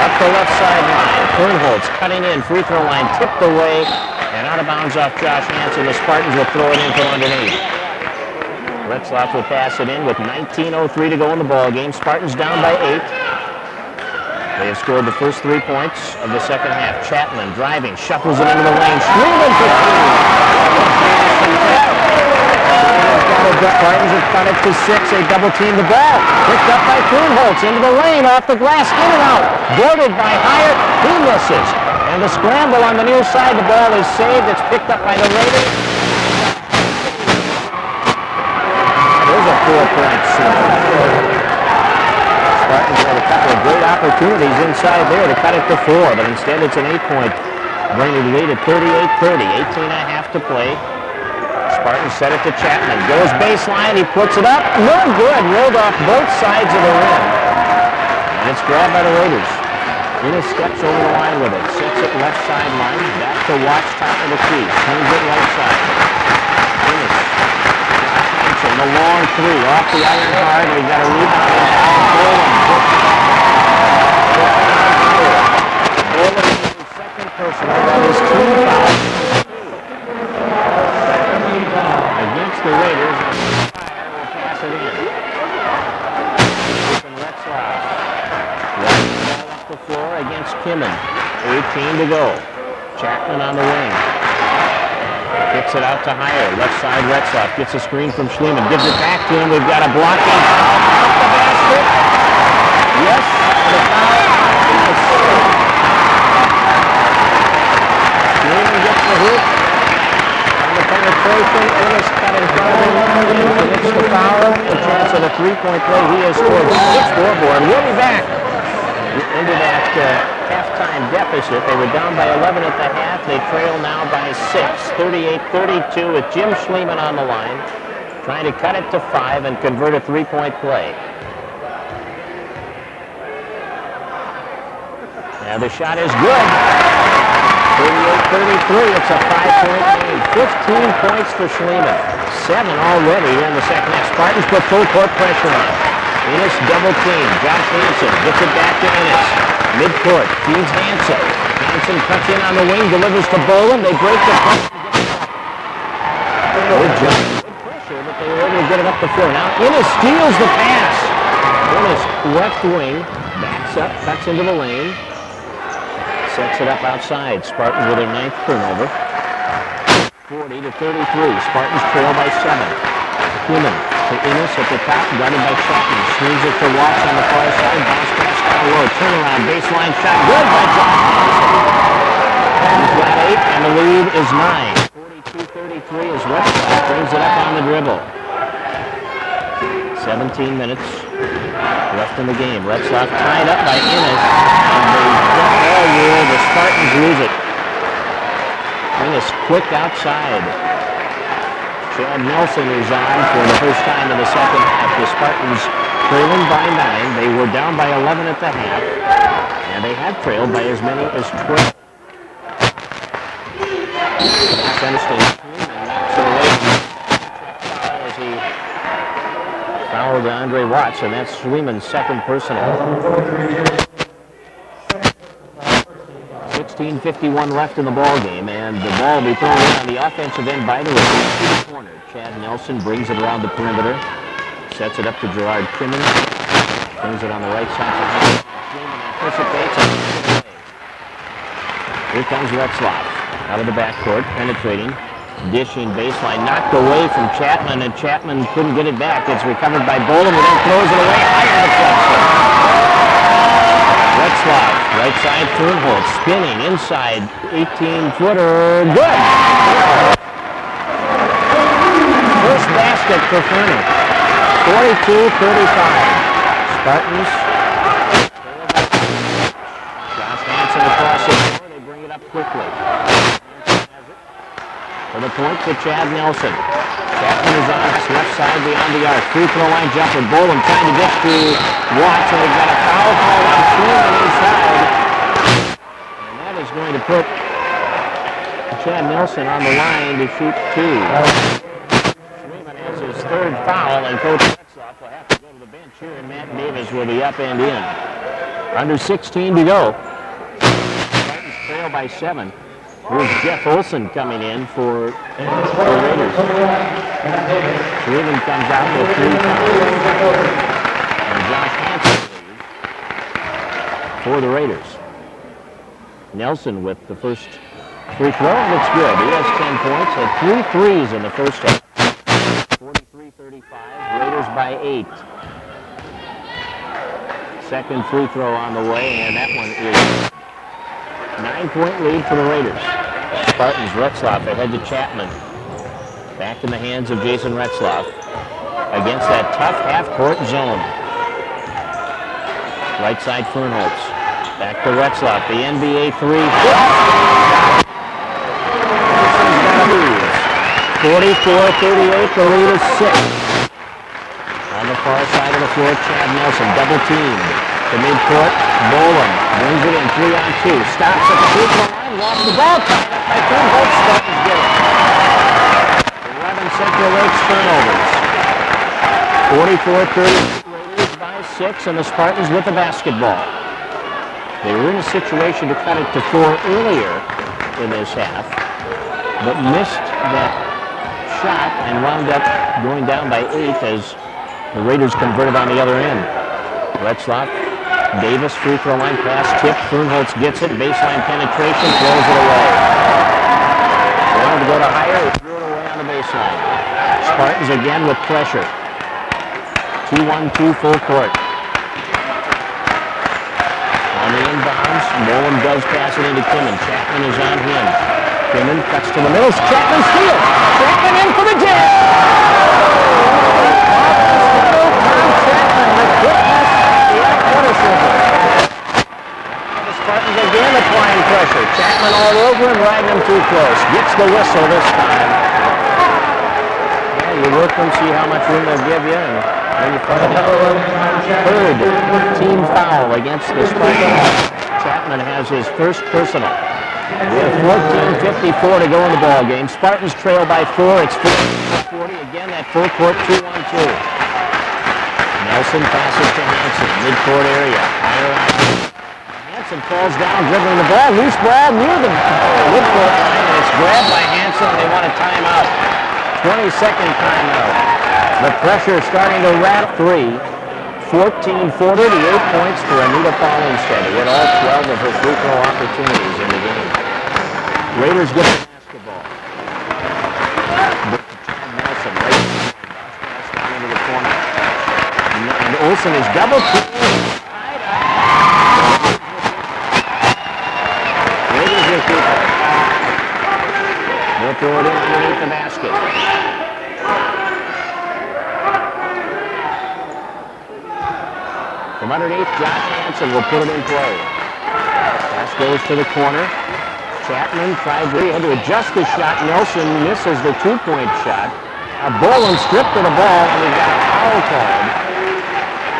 up the left sideline. Fernholtz cutting in, free throw line, tipped away, and out of bounds off Josh Hansen. The Spartans will throw it in from underneath. Retzlaff will pass it in with 19:03 to go in the ball game. Spartans down by 8. They have scored the first 3 points of the second half. Chapman driving, shuffles it into the lane. Schliemann for 3. Spartans have cut it to 6. They double team the ball. Picked up by Fernholtz into the lane, off the glass, in and out. Boarded by Hyatt. He misses. And the scramble on the near side. The ball is saved. It's picked up by the Raiders. There's a 4-point swing. Spartans had a couple of great opportunities inside there to cut it to 4, but instead it's an 8-point, bringing the lead at 38-30. 18.5 to play. Spartans set it to Chapman. Goes baseline. He puts it up. No good. Rolled off both sides of the rim. And it's grabbed by the Raiders. Innes steps over the line with it. Sets it left sideline. Back to Watts, top of the key. Turns it right side. Innes. And the long 3 off the iron hard. We've got a rebound. Boland is the second personal. That is 2 fouls against the Raiders. And Fire will pass it in. Jason Retzlaff. Right ball up the floor against Kimmon. 18 to go. Chapman on the wing. Kicks it out to Hire. Left side, Retzlaff gets a screen from Schliemann. Gives it back to him. We've got a blocking foul off the basket. Yes, the foul. Yes. Schliemann gets the hoop. On the penetration, Innes cut in front of him. Commits the foul. A chance at a 3-point play. He has scored 6 scoreboard. We'll be back into that halftime deficit. They were down by 11 at the half. They trail now by 6, 38-32 with Jim Schliemann on the line, trying to cut it to 5 and convert a 3-point play. Now the shot is good. 38-33. It's a 5-point lead. 15 points for Schliemann. 7 already here in the second half. Spartans put full court pressure on. Ennis double team. Josh Hansen gets it back to Ennis. Midcourt feeds Hansen. Hansen cuts in on the wing, delivers to Boland. They break the pressure. Good job. Good pressure, but they were able to get it up the floor. Now Ennis steals the pass. Ennis left wing, backs up, cuts into the lane. Sets it up outside. Spartans with their 9th turnover. 40-33. Spartans trail by 7. Schliemann to Ennis at the top, guarded by Chapman. Swings it to Watts on the far side. Bounce pass down low. Turnaround. Baseline shot. Good by Josh Hansen. He's got 8, and the lead is 9. 42-33 as Retzlaff brings it up on the dribble. 17 minutes left in the game. Retzlaff tied up by Ennis. And the Spartans lose it. Ennis quick outside. Chad Nelson is on for the first time in the second half. The Spartans trailing by 9. They were down by 11 at the half. And they had trailed by as many as 12. As he fouled Andre Watts, and that's Schliemann's second personal. 16:51 left in the ball game, and the ball will be thrown in on the offensive end by the Raiders to the corner. Chad Nelson brings it around the perimeter, sets it up to Gerard Kimmon, brings it on the right side to him. Anticipates it. Here comes Retzlaff out of the backcourt, penetrating, dishing baseline, knocked away from Chapman, and Chapman couldn't get it back. It's recovered by Boland, who then throws it away higher deflection. Retzlaff, right side, Fernholz, spinning inside, 18-footer, good! First basket for Fergus. 42-35. Spartans. Josh Hansen across the floor, they bring it up quickly. For the point to Chad Nelson. Chapman is on his left side beyond the arc. Free throw line jumper. Boland trying to get to Watts, and they've got a foul call on Schliemann inside. And that is going to put Chad Nelson on the line to shoot 2. Schliemann has his 3rd foul, and Coach Retzlaff will have to go to the bench here, and Matt Davis will be up and in. Under 16 to go. Spartans trail by 7. Here's Jeff Olson coming in for the Raiders. Schliemann comes out with 3 fouls. And Josh Hansen leads for the Raiders. Nelson with the first free throw, and it's good. He has 10 points, had 3 threes in the first half. 43-35, Raiders by 8. Second free throw on the way, and that one is 9-point lead for the Raiders. Spartans, Retzlaff ahead to Chapman. Back in the hands of Jason Retzlaff against that tough half-court zone. Right side, Fernholz. Back to Retzlaff, the NBA 3. 44-38, the lead is 6. On the far side of the floor, Chad Nelson, double teamed. To midcourt, Boland brings it in 3-on-2. Stops at the free throw line, lost the ball, tied up by Fernholz. Spartans get it. 11 Central Lakes turnovers. 44-38, Raiders by 6, and the Spartans with the basketball. They were in a situation to cut it to 4 earlier in this half, but missed that shot and wound up going down by 8 as the Raiders converted on the other end. Retzlaff, Davis, free throw line pass, tip, Fernholz gets it, baseline penetration, throws it away. Wanted to go to higher, he threw it away on the baseline. Spartans again with pressure. 2-1-2 full court. On the inbounds, Boland does pass it into Kimmon. Chapman is on him. Kimmon cuts to the middle. Chapman steals. Chapman in for the jam. Chapman, the quickness, the athleticism. The Spartans again applying pressure. Chapman all over and riding him too close. Gets the whistle this time. Well, you work them, see how much room they'll give you, and then you find out. 3rd team foul against the Spartans. Chapman has his first personal. We have 14:54 to go in the ball game. Spartans trail by 4. It's 40. Again, that full court 2-1-2. Nelson passes to Hanson, midcourt area. Hanson falls down, dribbling the ball. Loose ball near the midcourt line, and it's grabbed by Hanson, and they want a timeout. 20-second timeout. The pressure starting to rattle. 14-40, the 8 points for Anita Fallenstead, who had all 12 of her free throw opportunities in the game. Raiders get the basketball. Nelson right down into the corner. And Olsen is double teamed. Raiders will keep it. They'll throw it in underneath the basket. From underneath, Josh Hanson will put it in play. Pass goes to the corner. Chapman tried to adjust the shot. Nelson misses the two-point shot. Boland stripped of the ball, and he got a foul called.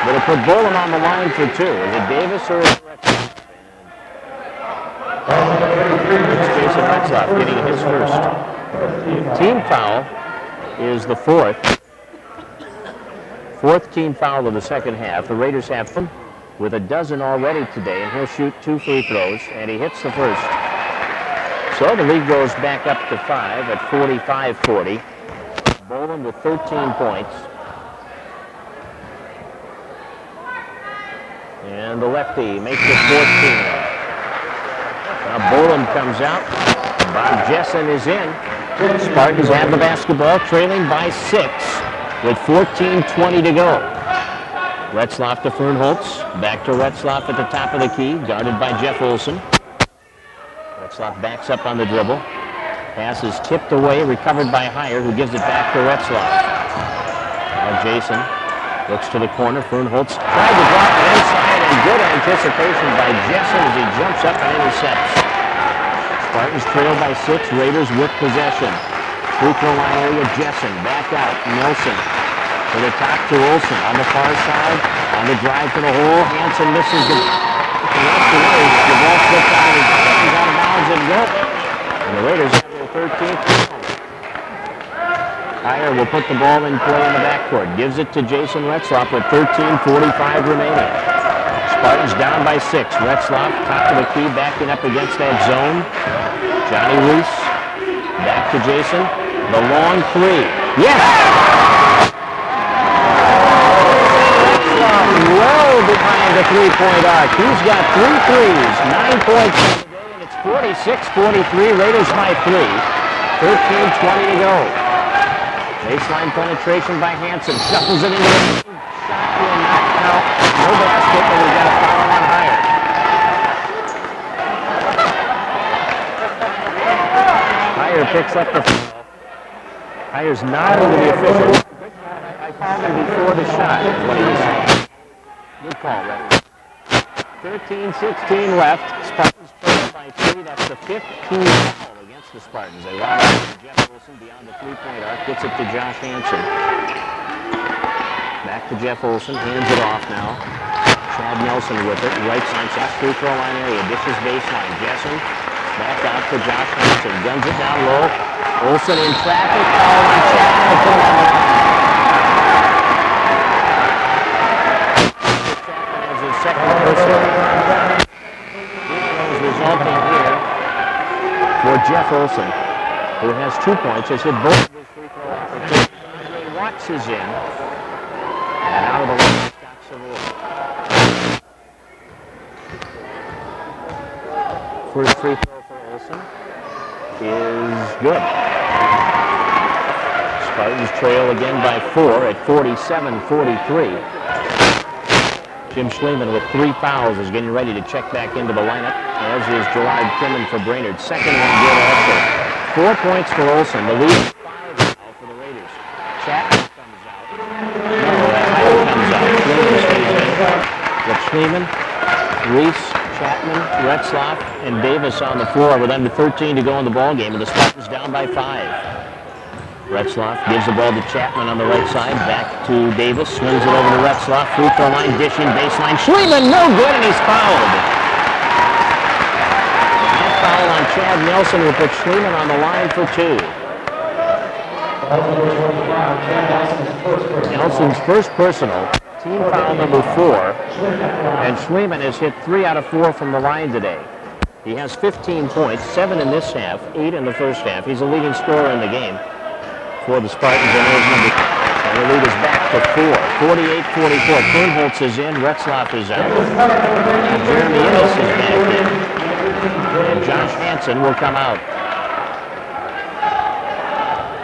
But it put Boland on the line for 2. Is it Davis or is it Retzlaff? It's Jason Retzlaff getting his first. Team foul is the fourth. Fourth team foul of the second half. The Raiders have them with a dozen already today, and he'll shoot 2 free throws, and he hits the first. So the lead goes back up to 5 at 45-40. Boland with 13 points. And the lefty makes it 14. Now Boland comes out. Bob Jessen is in. Spartans have the basketball, trailing by 6 with 14:20 to go. Retzlaff to Fernholtz. Back to Retzlaff at the top of the key, guarded by Jeff Olson. Retzlaff backs up on the dribble. Pass is tipped away, recovered by Heyer, who gives it back to Retzlaff. Now Jason looks to the corner. Fernholtz tried to drop it inside, and good anticipation by Jessen as he jumps up and intercepts. Spartans trail by 6. Raiders with possession. Free throw line area, Jessen back out. Nelson to the top to Olsen on the far side. On the drive to the hole, Hanson misses the away. The ball slips out of bounds and go. And the Raiders have their 13th. Heyer will put the ball in play in the backcourt. Gives it to Jason Retzlaff with 13:45 remaining. Spartans down by 6. Retzlaff, top of the key, backing up against that zone. Johnny Reese back to Jason. The long 3. Yes! Well behind the three-point arc. He's got 3 threes. 9 points on the day, and it's 46-43. Raiders by 3. 13:20 to go. Baseline penetration by Hanson. Shuffles it into the shot will not count. No basket, but we've got a foul on Heyer. Heyer picks up the foul. Heyer's nodding to the official. I fouled him before the shot, is what he was saying. Good call, Red. 13:16 left. Spartans trail by 3. That's the 15th foul against the Spartans. They run out to Jeff Olson beyond the three-point arc. Gets it to Josh Hanson. Back to Jeff Olson. Hands it off now. Chad Nelson with it. Right side, free throw line area. Dishes baseline. Jessen back out to Josh Hanson. Guns it down low. Olson in traffic. Foul on Chapman. Put him on the Chapman as his second personal. Resulting here for Jeff Olson, who has 2 points. Has hit both of his free throw opportunities. Watts is in. And out of the line, Scott Savoy. First free throw for Olson is good. Spartans trail again by 4 at 47-43. Jim Schliemann with 3 fouls is getting ready to check back into the lineup, as is Gerard Kimman for Brainerd. Second one good also. 4 points for Olson. The lead is 5 now for the Raiders. Chapman comes out. Heyer comes out. Schliemann stays in. With Schliemann, Reese, Chapman, Retzlaff, and Davis on the floor with under 13 to go in the ball game, and the Spartans down by 5. Retzlaff gives the ball to Chapman on the right side. Back to Davis. Swings it over to Retzlaff. Free throw line, dishing, baseline. Schliemann, no good, and he's fouled. Foul on Chad Nelson will put Schliemann on the line for 2. Nelson's first personal, team foul number 4, and Schliemann has hit 3 out of 4 from the line today. He has 15 points, 7 in this half, 8 in the first half. He's the leading scorer in the game for the Spartans, and the lead is back to 4, 48-44. Kornholtz is in, Retzlaff is out. Jeremy Innes is back in, and Josh Hansen will come out.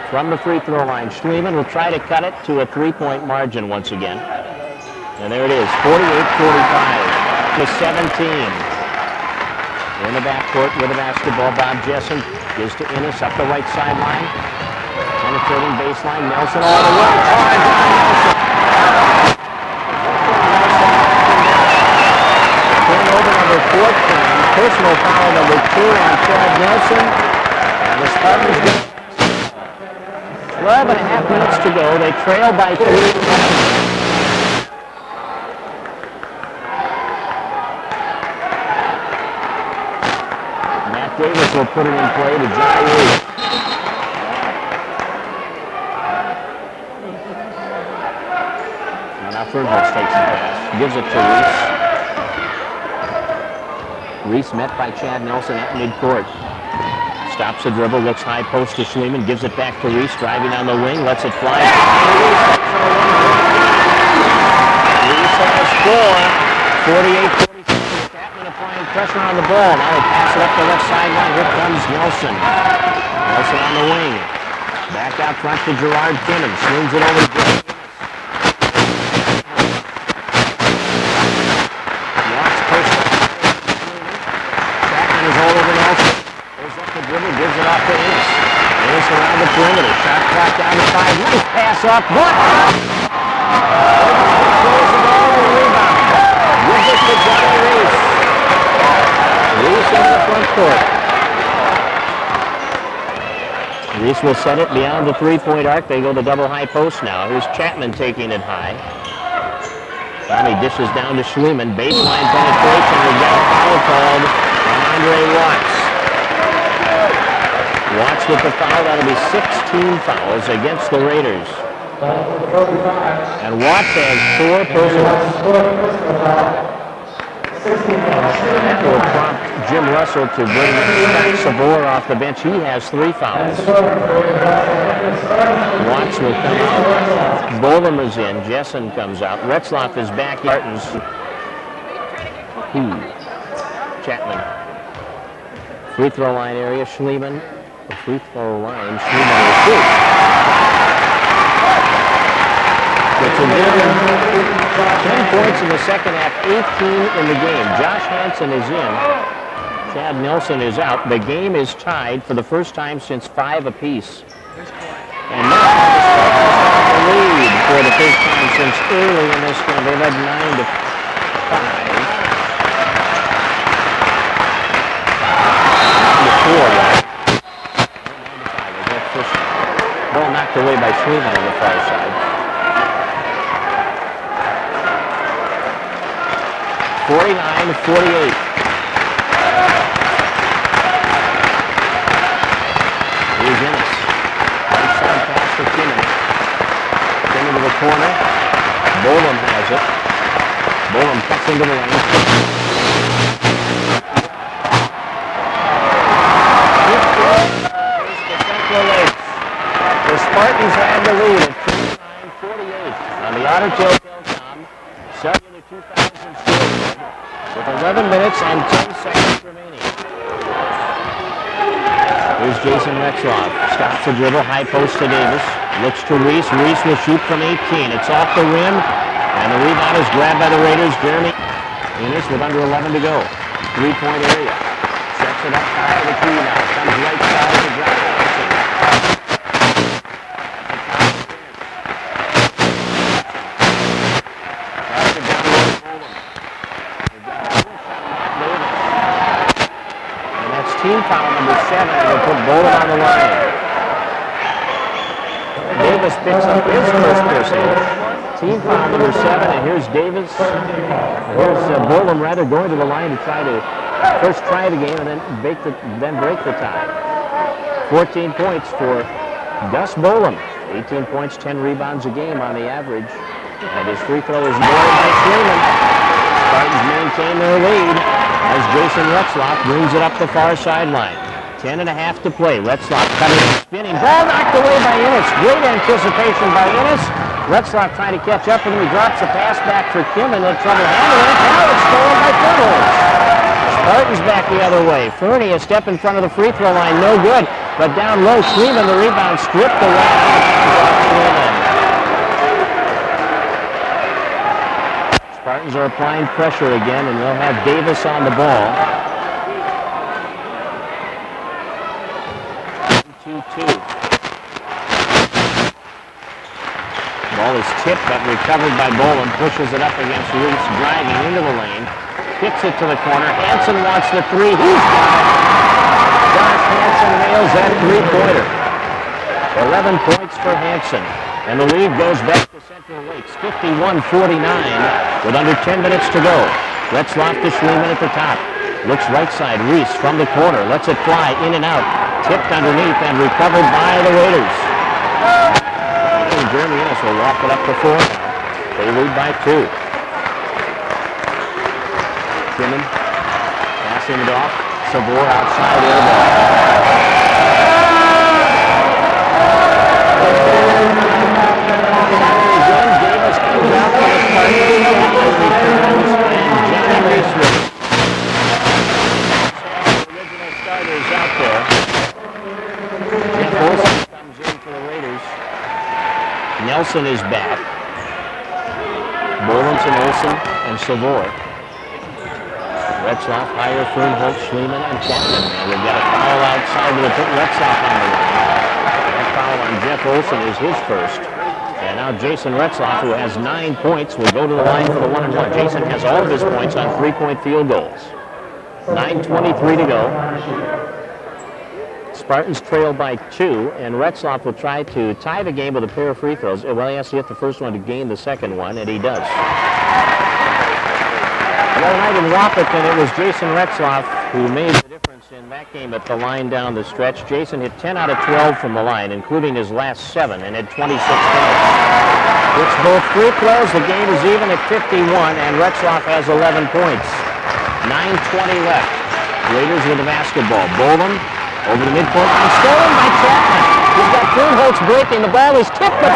From the free throw line, Schliemann will try to cut it to a 3-point margin once again. And there it is, 48-45 to 17. In the backcourt with the basketball, Bob Jessen gives to Innes up the right sideline. Penetrating baseline, Nelson all the way. Turnover number 14, personal foul number 2 on Chad Nelson. And the Spartans get 12 and a half minutes to go. They trail by 3. Matt Davis will put it in play to Jai Reese. Now Fergus takes the pass, gives it to Reese. Reese met by Chad Nelson at midcourt. Stops the dribble, looks high post to Schliemann, gives it back to Reese, driving on the wing, lets it fly. Reese has 4, 48-46. Chapman applying pressure on the ball. Now they pass it up the left sideline. Here comes Nelson. Nelson on the wing. Back out front to Gerard Timmons. Swings it over to Greg. Watts post. Chapman is all over Nelson. Dribble, gives it off to Innes. Innes around the perimeter. Shot clock down to 5. Nice pass up. Good. Throws the ball and rebound. Gives it to Johnny Reese. Reese in the front court. Reese will set it beyond the 3-point arc. They go to double high post now. Here's Chapman taking it high. Tommy dishes down to Schliemann. Baseline penetration. We've got a foul called on Andre Watts. Watts with the foul. That'll be 16 fouls against the Raiders. And Watts has 4 personals. That will prompt Jim Russell to bring Scott Sabor off the bench. He has 3 fouls. Watts will come out. Bolam is in. Jessen comes out. Retzlaff is back. Spartans. Chapman. Free throw line area. Schliemann. The free throw line. Schliemann will shoot. It's a different 10 points in the second half, 18 in the game. Josh Hansen is in. Chad Nelson is out. The game is tied for the first time since 5 apiece. And now the Spartans have the lead for the first time since early in this game. They led 9-5. 9-4. Ball knocked away by Schliemann on the far side. 49-48. Here's Innes. Right side pass to Timmons. Timmons to the corner. Bolam has it. Bolam cuts into the lane. The Spartans have the lead at 49-48 on the Otter Tail Telecom Cellular 2000 scoreboard with 11 minutes and 10 seconds remaining. Here's Jason Retzlaff. Stops the dribble, high post to Davis. Looks to Reese. Reese will shoot from 18. It's off the rim, and the rebound is grabbed by the Raiders. Jeremy Innes with under 11 to go. 3-point area. Sets it up high to the key now. Comes right side to Josh Hansen. Team foul number 7, and will put Bolam on the line. Davis picks up his first personal. Team foul number 7, and here's Davis. Here's Bolam rather going to the line to try to first try of the game and then break the tie. 14 points for Gus Bolam. 18 points, 10 rebounds a game on the average. And his free throw is nailed by Freeman. Spartans maintain their lead as Jason Retzlaff brings it up the far sideline. 10.5 to play. Retzlaff cutting and spinning. Ball knocked away by Innes. Great anticipation by Innes. Retzlaff trying to catch up with him. He drops the pass back for Kim and had trouble handling it. Now it's stolen by Fergus. Spartans back the other way. Fernie a step in front of the free throw line. No good. But down low, Screamin' the rebound stripped away. Spartans are applying pressure again, and they'll have Davis on the ball. 2-2. Ball is tipped but recovered by Boland. Pushes it up against Reese, driving into the lane. Kicks it to the corner. Hansen wants the three. He's got it. Josh Hansen nails that three-pointer. 11 points for Hansen. And the lead goes back to Central Lakes, 51-49, with under 10 minutes to go. Retzlaff to Schliemann at the top. Looks right side. Reese from the corner. Lets it fly in and out. Tipped underneath and recovered by the Raiders. And Jeremy Innes will walk it up to 4. They lead by 2. Schliemann passing it off. Sabor outside air ball. Davis comes out for the Spartans and Johnny Reese with the original starters out there. Jeff Olson comes in for the Raiders. Nelson is back. Bolenson, Olson, and Savor. Retzlaff, Heyer, Fernholt, Schliemann, and Chapman. And we've got a foul outside with Retzlaff on the line. That foul on Jeff Olson is his first. And now Jason Retzlaff, who has 9 points, will go to the line for the 1-and-1. Jason has all of his points on 3-point field goals. 9:23 to go. Spartans trail by 2, and Retzlaff will try to tie the game with a pair of free throws. Well, he has to hit the first one to gain the second one, and he does. The other night in Wapaton, it was Jason Retzlaff who made the difference in that game at the line down the stretch. Jason hit 10 out of 12 from the line, including his last 7, and had 26 points. It's both free throws. The game is even at 51, and Retzlaff has 11 points. 9:20 left. Raiders with the basketball. Boland over the midcourt line, stolen by Chapman. He's got Fernholtz breaking. The ball is tipped, but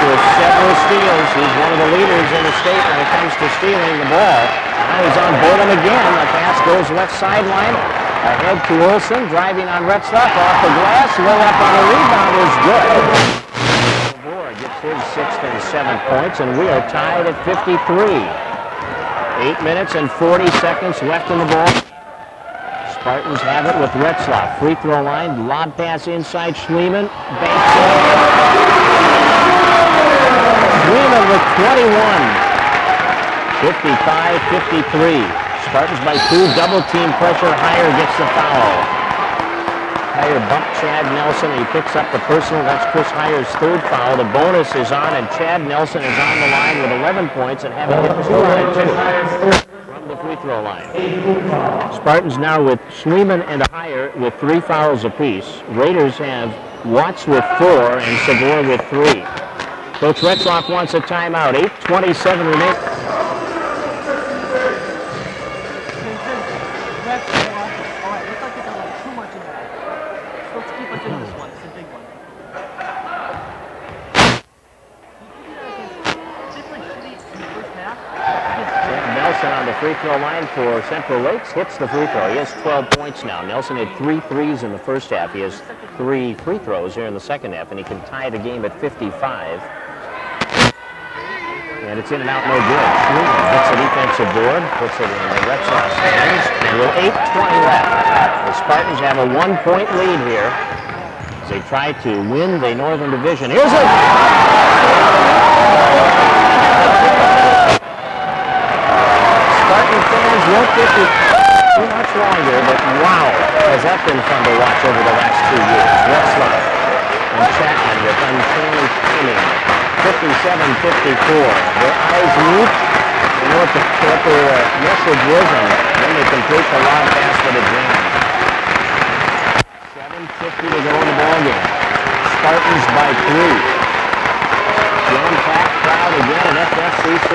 with several steals. He's one of the leaders in the state when it comes to stealing the ball. Now he's on Boland again. The pass goes left sideline. Ahead to Olson, driving on Retzlaff off the glass. Layup on the rebound is good. Savor gets his 6th and 7th points, and we are tied at 53. 8 minutes and 40 seconds left in the ball. Spartans have it with Retzlaff. Free throw line, lob pass inside Schliemann. Bank Schliemann with 21. 55-53. Spartans by 2. Double team pressure. Heyer gets the foul. Heyer bumped Chad Nelson. He picks up the personal. That's Chris Heyer's 3rd foul. The bonus is on, and Chad Nelson is on the line with 11 points and having hit 2 out of 2 from the free throw line. Spartans now with Schliemann and Heyer with 3 fouls apiece. Raiders have Watts with 4 and Savor with 3. Coach Retzlaff wants a timeout. 8:27 remaining. Nelson on the free throw line for Central Lakes hits the free throw. He has 12 points now. Nelson had 3 threes in the first half. He has 3 free throws here in the second half, and he can tie the game at 55. And it's in and out, no good. Schliemann hits the defensive board, puts it in the Retzlaff's hands, and with 8:20 left, the Spartans have a 1-point lead here as they try to win the Northern Division. Here's it! Spartan fans won't get to too much longer, but wow, has that been fun to watch over the last 2 years. Retzlaff and Chapman with uncanny timing. 56 Their eyes meet. They know what their message is, and then they complete the long pass for the jam. 7:50 to go in the ballgame. Spartans by 3. Jam-packed crowd again at FFCC.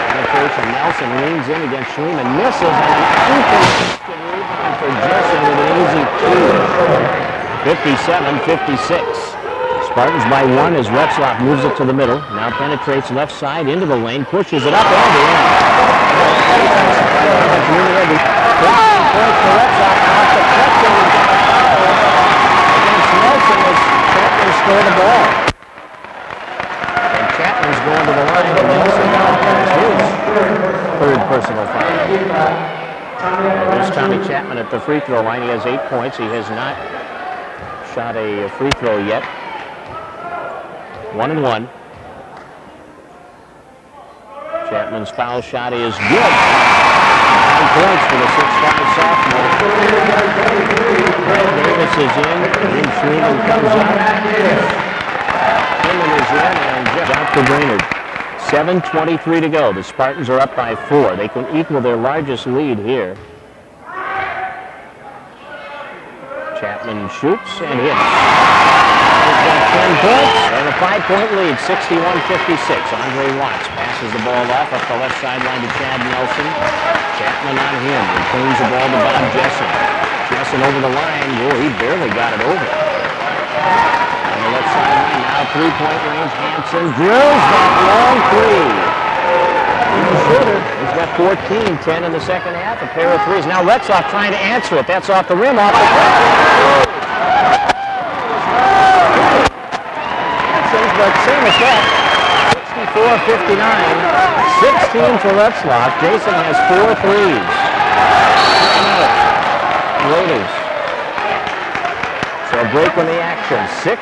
Penetration. Nelson leans in against Schliemann, misses, and an uncontested rebound for Jessen with an easy 2. 57-56. Spartans by 1 as Retzlaff moves it to the middle. Now penetrates left side into the lane, pushes it up and in. 13 points for Retzlaff off the catching against Nelson as Chapman scored the ball. And Chapman's going to the line and Nelson his third personal foul. There's Tommy Chapman at the free throw line. He has 8 points. He has not shot a free throw yet. 1-1. Chapman's foul shot is good. 9 points for the 6'5" sophomore. Davis is in. Jim Schliemann comes up. Hinman is in and just out for Brainerd. 7:23 to go. The Spartans are up by 4. They can equal their largest lead here. Chapman shoots and hits. 10 points and a 5-point lead, 61-56. Andre Watts passes the ball off up the left sideline to Chad Nelson. Chapman on him. Returns the ball to Bob Jessen. Jessen over the line. Whoa, he barely got it over. On the left sideline, now 3-point range. Hansen drills that long 3. He's a shooter. He's got 14, 10 in the second half. A pair of threes. Now Retzlaff trying to answer it. That's off the rim, off the rim. But same as that, 64-59, 16 for Retzlaff. Jason has 4 threes. Raiders. So a break in the action. 6.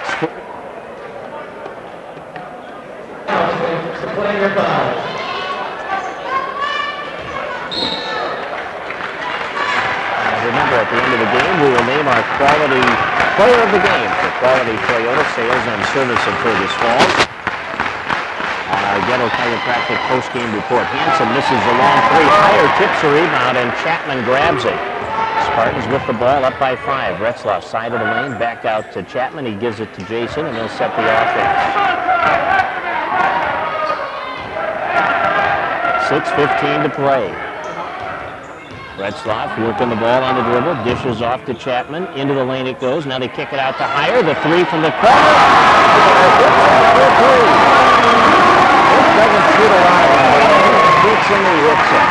Remember, at the end of the game, we will name our quality player of the game for Quality Toyota Sales and Service in Fergus Falls. On our Ghetto Chiropractic post-game report, Hansen misses the long 3. Higher tips a rebound, and Chapman grabs it. Spartans with the ball up by 5. Retzlaff side of the lane, back out to Chapman. He gives it to Jason, and he'll set the offense. 6:15 to play. Retzlaff working the ball on the dribble, dishes off to Chapman. Into the lane it goes. Now they kick it out to Higher. The 3 from the corner. This doesn't shoot a lot. Hits him and hits him.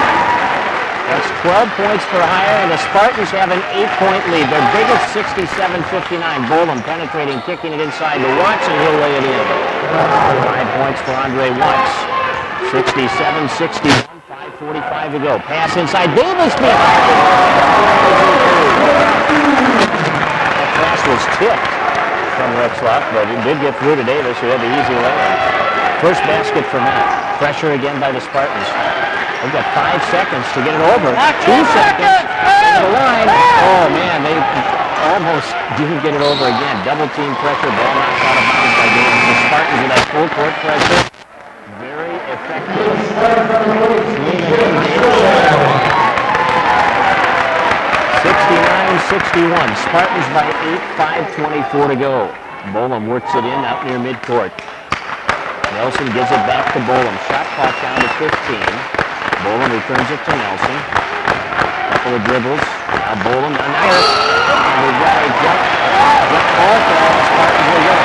That's 12 points for Higher, and the Spartans have an 8-point lead. Their biggest 67-59. Bolam penetrating, kicking it inside to Watts, and he'll lay it in. 5 points for Andre Watts. 67-61. 5:45 to go. Pass inside. Davis behind. That pass was tipped from Retzlaff, but it did get through to Davis, who had the easy layup. First basket for Matt. Pressure again by the Spartans. They've got 5 seconds to get it over. 2 seconds to the line. Oh, man, they almost didn't get it over again. Double team pressure. Ball knocked out of bounds by Davis. The Spartans with that full court pressure. Very effective. 69-61. Spartans by 8, 5:24 to go. Bolam works it in out near midcourt. Nelson gives it back to Bolam. Shot clock down to 15. Bolam returns it to Nelson. Couple of dribbles. Now Bolam on Higher. And we've got a jump ball for Spartans will go.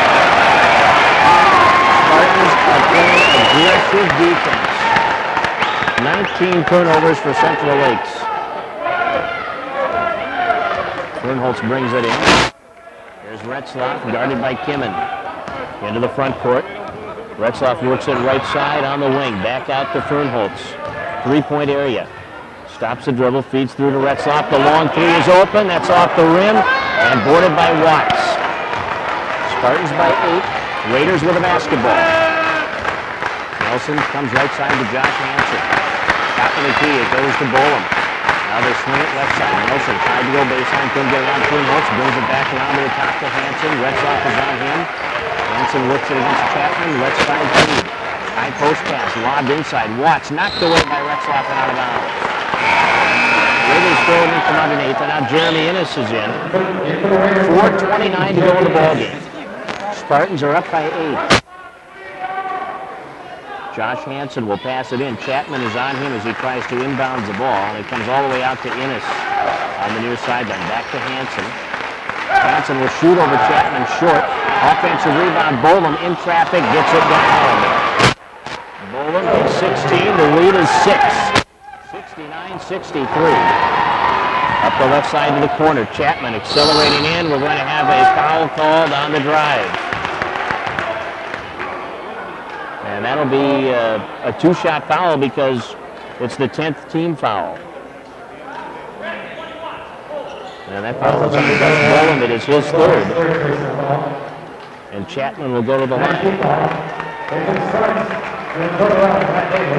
Spartans are playing aggressive defense. 19 turnovers for Central Lakes. Fernholtz brings it in. There's Retzlaff, guarded by Kimmen. Into the front court. Retzlaff works it right side on the wing. Back out to Fernholtz. 3-point area. Stops the dribble, feeds through to Retzlaff. The long 3 is open. That's off the rim and boarded by Watts. Spartans by 8. Raiders with a basketball. Nelson comes right side to Josh Hansen. Top of the key, it goes to Bolam. Now they swing it left side. Nelson tried to go baseline, couldn't get around 2 notes, brings it back around to the top to Hansen. Retzlaff is on him. Hansen works it against Chapman. Left side feed. High post pass, lobbed inside. Watts knocked away by Retzlaff and out of bounds. Raiders throw it in from underneath, and now Jeremy Innes is in. 4:29 to go in the ballgame. Spartans are up by 8. Josh Hansen will pass it in. Chapman is on him as he tries to inbound the ball, and it comes all the way out to Innes on the near sideline. Back to Hansen. Hansen will shoot over Chapman short. Offensive rebound. Boland in traffic, gets it down. Boland with 16. The lead is 6. 69-63. Up the left side to the corner. Chapman accelerating in. We're going to have a foul called on the drive. And that'll be a 2-shot foul because it's the 10th team foul. And that foul is on Gus Boland. It is his 3rd. And Chapman will go to the line.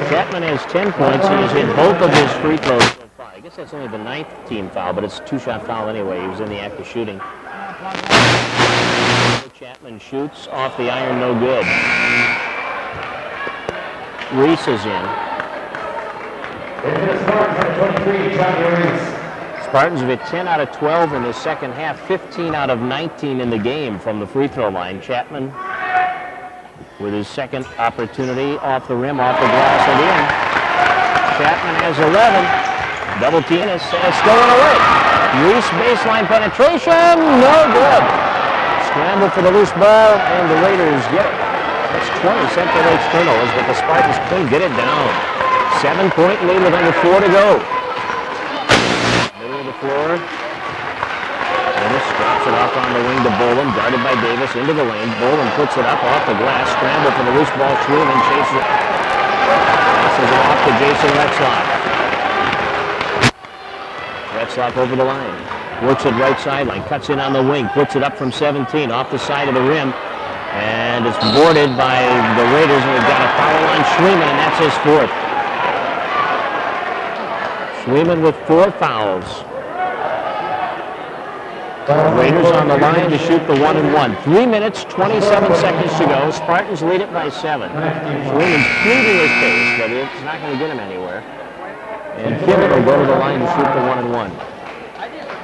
Chapman has 10 points. He has hit both of his free throws so far. I guess that's only the 9th team foul, but it's a 2-shot foul anyway. He was in the act of shooting. Chapman shoots off the iron, no good. Reese is in. Spartans have hit 10 out of 12 in the second half, 15 out of 19 in the game from the free throw line. Chapman with his second opportunity off the rim, off the glass, and in. Chapman has 11. Double team is stolen away. Reese baseline penetration, no good. Scramble for the loose ball, and the Raiders get it. That's 20 Central Lakes turnovers, but the Spartans couldn't get it down. 7-point lead with under 4 to go. Middle of the floor. Dennis drops it off on the wing to Boland, guarded by Davis into the lane. Boland puts it up off the glass. Scramble for the loose ball. Schwiemann chases it. Passes it off to Jason Retzlaff. Retzlaff over the line. Works it right sideline. Cuts in on the wing. Puts it up from 17 off the side of the rim. And it's boarded by the Raiders, and we've got a foul on Schwiemann, and that's his 4th. Schwiemann with 4 fouls. The Raiders on the line to shoot the 1-and-1. 3 minutes, 27 seconds to go. Spartans lead it by 7. Schwiemann's pleading his case, but it's not going to get him anywhere. And Kimmett will go to the line to shoot the 1-and-1.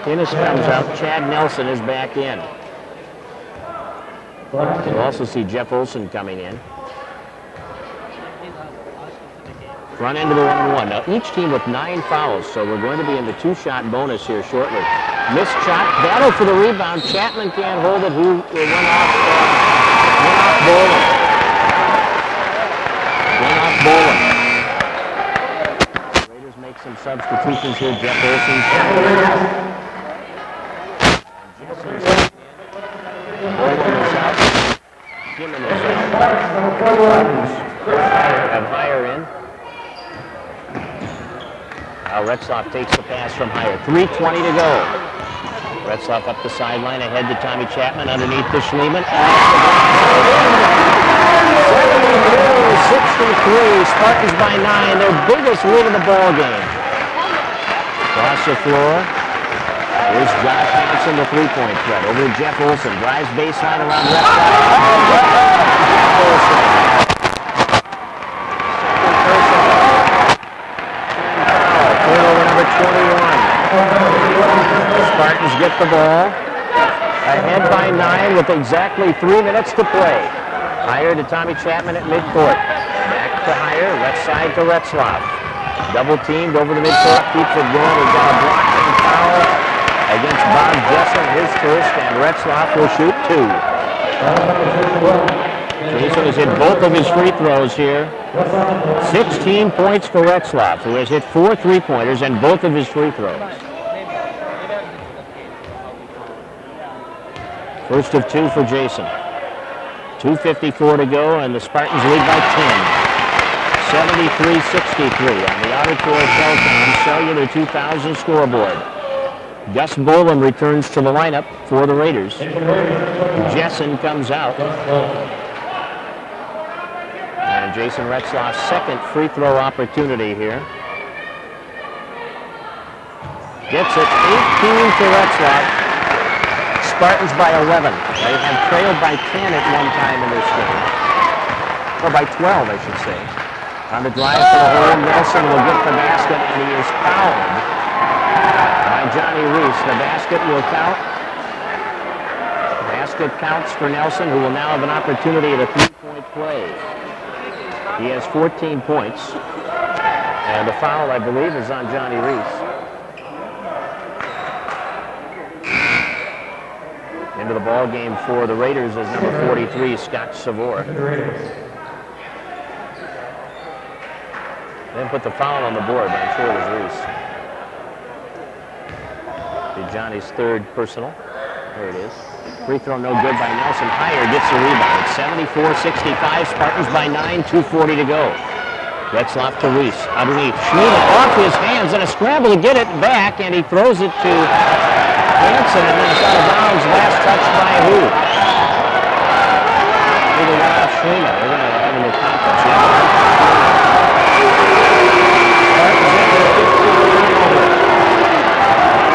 Innes comes out. Chad Nelson is back in. You'll also see Jeff Olson coming in. Front end of the 1-and-1. Now each team with 9 fouls, so we're going to be in the 2-shot bonus here shortly. Missed shot, battle for the rebound. Chapman can't hold it. Who went off Boland. Raiders make some substitutions here. Jeff Olson. Kimmett is out. Have Higher in. Now Retzlaff takes the pass from Higher. 3:20 to go. Retzlaff up the sideline, ahead to Tommy Chapman, underneath to Schwiemann. 73, Spartans by 9, their biggest lead in the ball game. Across the floor, here's Josh Hansen, the 3-point threat. Over to Jeff Olson, drives baseline around Retzlaff. Spartans get the ball. Ahead by 9 with exactly 3 minutes to play. Higher to Tommy Chapman at midcourt. Back to Higher, left side to Retzlaff. Double teamed over the midcourt, keeps it going. We've got a blocking foul against Bob Jessen, his first, and Retzlaff will shoot 2. Jason has hit both of his free throws here. 16 points for Retzlaff, who has hit 4 3-pointers and both of his free throws. First of 2 for Jason. 2:54 to go, and the Spartans lead by 10. 73-63 on the Auditor Telcom Cellular 2000 scoreboard. Gus Boland returns to the lineup for the Raiders. Jessen comes out. And Jason Retzlaff's second free throw opportunity here. Gets it 18 to Retzlaff. Spartans by 11. They have trailed by 10 at one time in this game. Or by 12, I should say. On the drive for the hole, Nelson will get the basket, and he is fouled by Johnny Reese. The basket will count. The basket counts for Nelson, who will now have an opportunity at a three-point play. He has 14 points. And the foul, I believe, is on Johnny Reese. Into the ball game for the Raiders is number 43, Scott Savor. Didn't put the foul on the board, but I'm sure it was Reese. Be Johnny's third personal. There it is. Free throw no good by Nelson. Higher gets the rebound. It's 74-65. Spartans by 9, 2:40 to go. Retzlaff to Reese. Underneath. Schmieden off his hands and a scramble to get it back, and he throws it to Hanson, and then it's out of bounds. Last touch by who? Either one off Schmieden. They're going to have a new contest.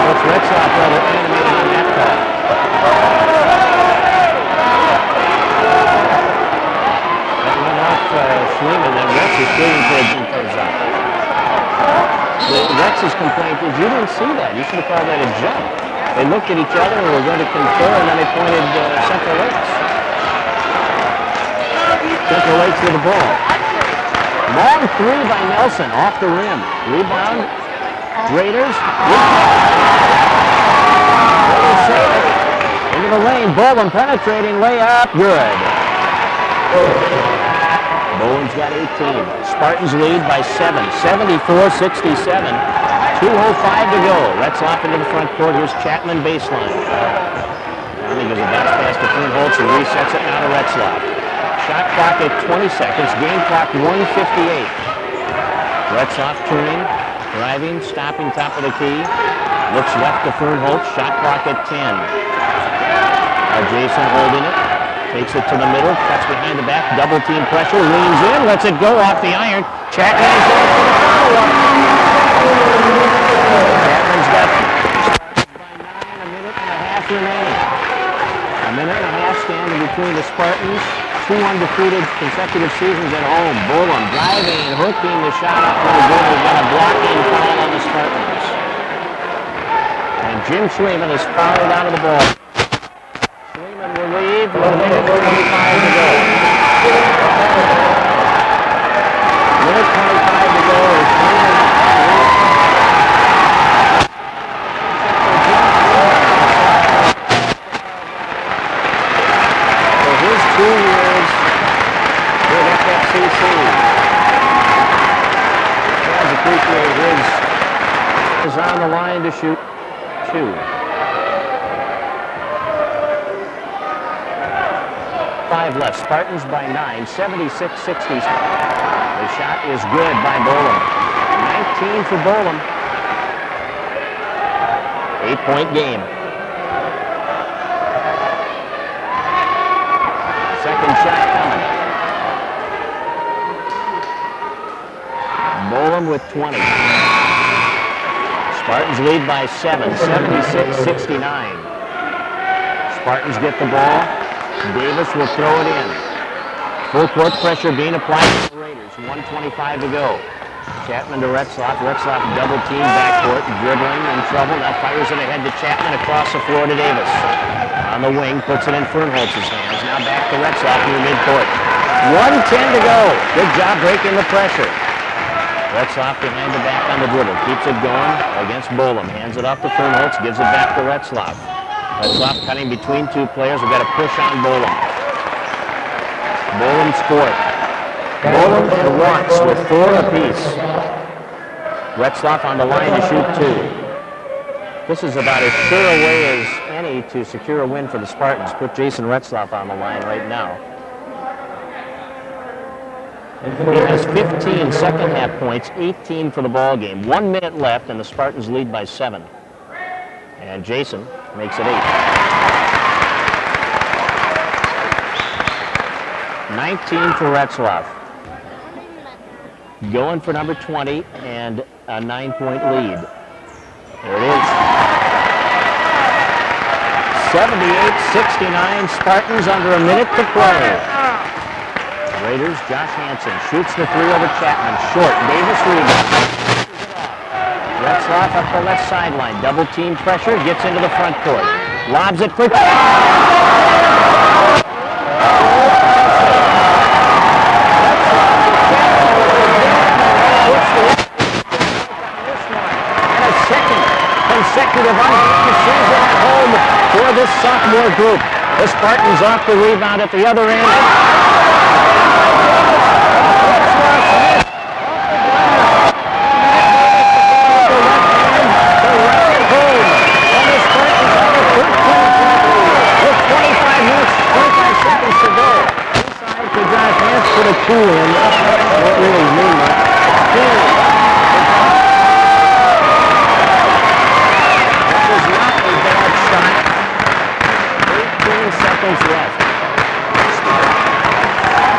What's Retzlaff rather animated on that call? That went off Schmieden, and Rex is skating towards him comes out. Rex's complaint is you didn't see that. You should have called that a jump. They looked at each other and were going to confer, and then they pointed Central Lakes. Central Lakes with the ball. Long three by Nelson, off the rim. Rebound, Raiders. Into the lane, Boland penetrating, layup, good. Boland's got 18. Spartans lead by 7, 74-67. 2:05 to go. Retzlaff into the front court. Here's Chapman baseline. Conley gives a bounce pass to Fernholtz, who resets it now to Retzlaff. Shot clock at 20 seconds. Game clock 1:58. Retzlaff turning, driving, stopping top of the key. Looks left to Fernholtz. Shot clock at 10. Jason holding it. Takes it to the middle. Cuts behind the back. Double team pressure. Leans in. Lets it go off the iron. Chapman is there for the follow-up. Chapman's got by 9, a minute and a half remaining. A minute and a half standing between the Spartans. 2 undefeated consecutive seasons at home. Boland driving, hooking the shot up no good. We've got a blocking foul on the Spartans. And Jim Schleeman is fouled out of the ball. Schleeman will leave. 1 minute 25 to go. 1 minute 25 to go. Is on the line to shoot 2. 5 left. Spartans by 9, 76-60. The shot is good by Boland. 19 for Boland. 8-point game. Second shot coming. Boland with 20. Spartans lead by 7, 76-69. Spartans get the ball. Davis will throw it in. Full court pressure being applied to the Raiders. 1:25 to go. Chapman to Retzlaff. Retzlaff double team backcourt, dribbling in trouble. Now fires it ahead to Chapman, across the floor to Davis. On the wing, puts it in Fernholtz's hands. Now back to Retzlaff near midcourt. 1:10 to go. Good job breaking the pressure. Retzlaff behind the back on the dribble. Keeps it going against Boland. Hands it off to Fernholtz. Gives it back to Retzlaff. Retzlaff cutting between 2 players. We've got to push on Boland. Boland's court. Boland and Watts with 4 apiece. Retzlaff on the line to shoot 2. This is about as sure a way as any to secure a win for the Spartans. Put Jason Retzlaff on the line right now. He has 15 second half points, 18 for the ball game. 1 minute left, and the Spartans lead by 7. And Jason makes it 8. 19 for Retzlaff. Going for number 20 and a 9-point lead. There it is. 78-69, Spartans under a minute to play. Raiders, Josh Hansen shoots the three over Chapman. Short, Davis rebounds. Retzlaff up the left sideline. Double team pressure, gets into the front court. Lobs it for... Consecutive unbeaten season at home for this sophomore group. The Spartans off the rebound at the other end. With 25 minutes, 25 seconds to go. Inside to Josh Hansen for the two in. Don't really mean much. Seconds left.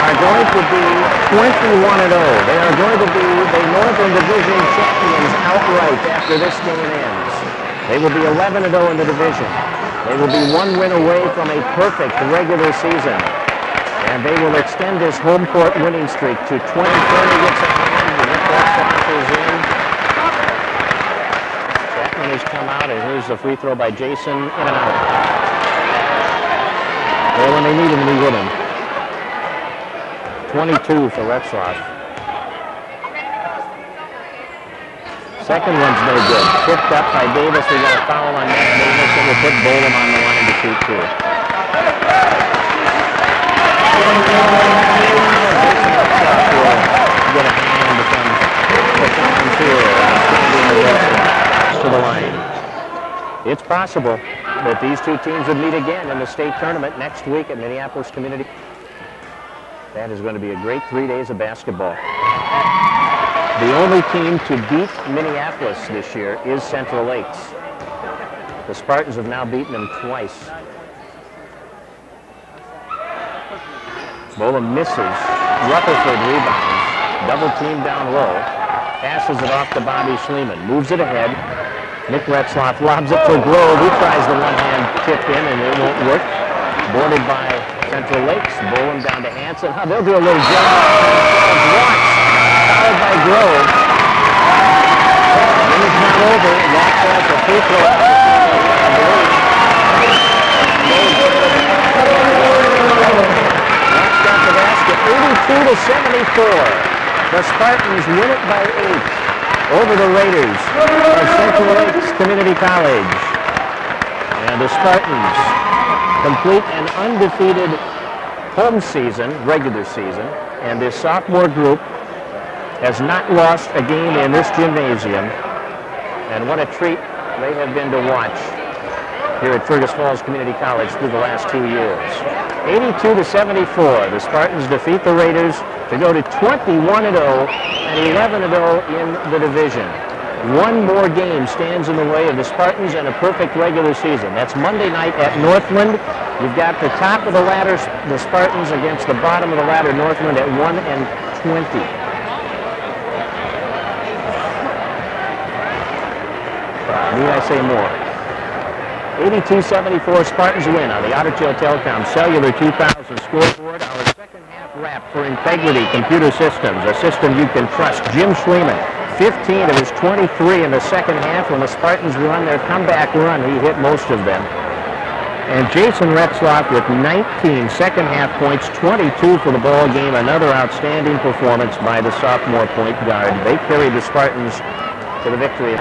Are going to be 21-0. They are going to be the Northern Division champions outright after this game ends. They will be 11-0 in the division. They will be one win away from a perfect regular season. And they will extend this home court winning streak to 20-30. Gets a hand. Retzlaff is in. Chapman has come out, and here's the free throw by Jason. In and out. Well, when they need him, we get him. 22 for Retzlaff. Second one's no good. Picked up by Davis. We got a foul on Matt Davis, and we'll put Bolin on the line to shoot two. Get a hand from the Spartans here. To the line. It's possible that these two teams would meet again in the state tournament next week at Minneapolis Community. That is going to be a great 3 days of basketball. The only team to beat Minneapolis this year is Central Lakes. The Spartans have now beaten them twice. Bolin misses. Rutherford rebounds. Double team down low. Passes it off to Bobby Schliemann. Moves it ahead. Nick Retzlaff lobs it for Grove. He tries the one-hand tip in, and it won't work. Boarded by Central Lakes. Bolin down to Hansen. They'll do a little jump. Watts, fouled by Grove. Then it's not over. Watts has a free throw. Watts got the basket. 82-74. The Spartans win it by 8. Over the Raiders of Central Lakes Community College. And the Spartans complete an undefeated home season, regular season, and this sophomore group has not lost a game in this gymnasium. And what a treat they have been to watch here at Fergus Falls Community College through the last 2 years. 82-74, the Spartans defeat the Raiders to go to 21-0 and 11-0 in the division. One more game stands in the way of the Spartans and a perfect regular season. That's Monday night at Northland. You've got the top of the ladder, the Spartans, against the bottom of the ladder, Northland, at 1-20. Need I say more? 82-74, Spartans win on the Otter Tail Telecom Cellular 2000 scoreboard. Our second half wrap for Integrity Computer Systems, a system you can trust. Jim Schliemann, 15 of his 23 in the second half. When the Spartans run their comeback run, he hit most of them. And Jason Retzlaff with 19 second half points, 22 for the ball game. Another outstanding performance by the sophomore point guard. They carried the Spartans to the victory.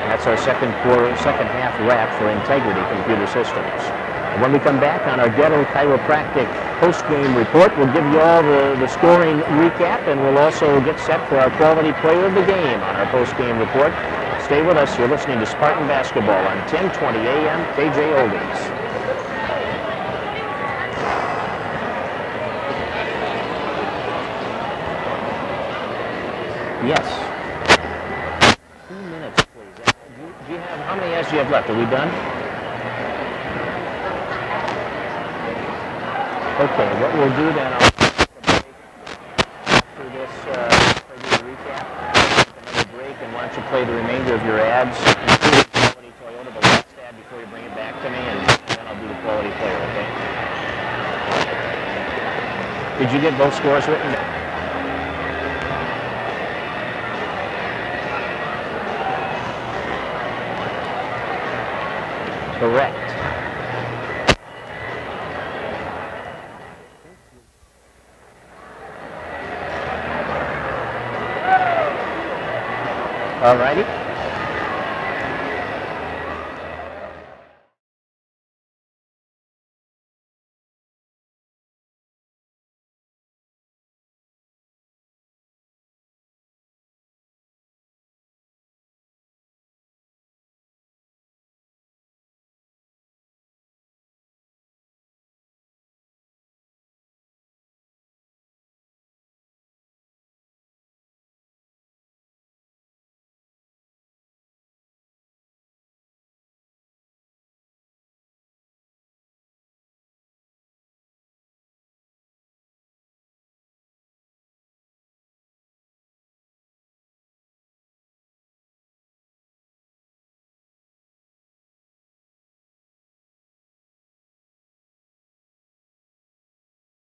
That's our second half wrap for Integrity Computer Systems. And when we come back on our dental chiropractic post-game report, we'll give you all the scoring recap, and we'll also get set for our quality player of the game on our post-game report. Stay with us. You're listening to Spartan Basketball on 1020 AM KJ Oldies. Yes. How many as do you have left? Are we done? Okay, what we'll do then, I'll take a break after this regular recap. Take another break, and why don't you play the remainder of your ads. Okay. Did you get both scores written down? Correct. All righty.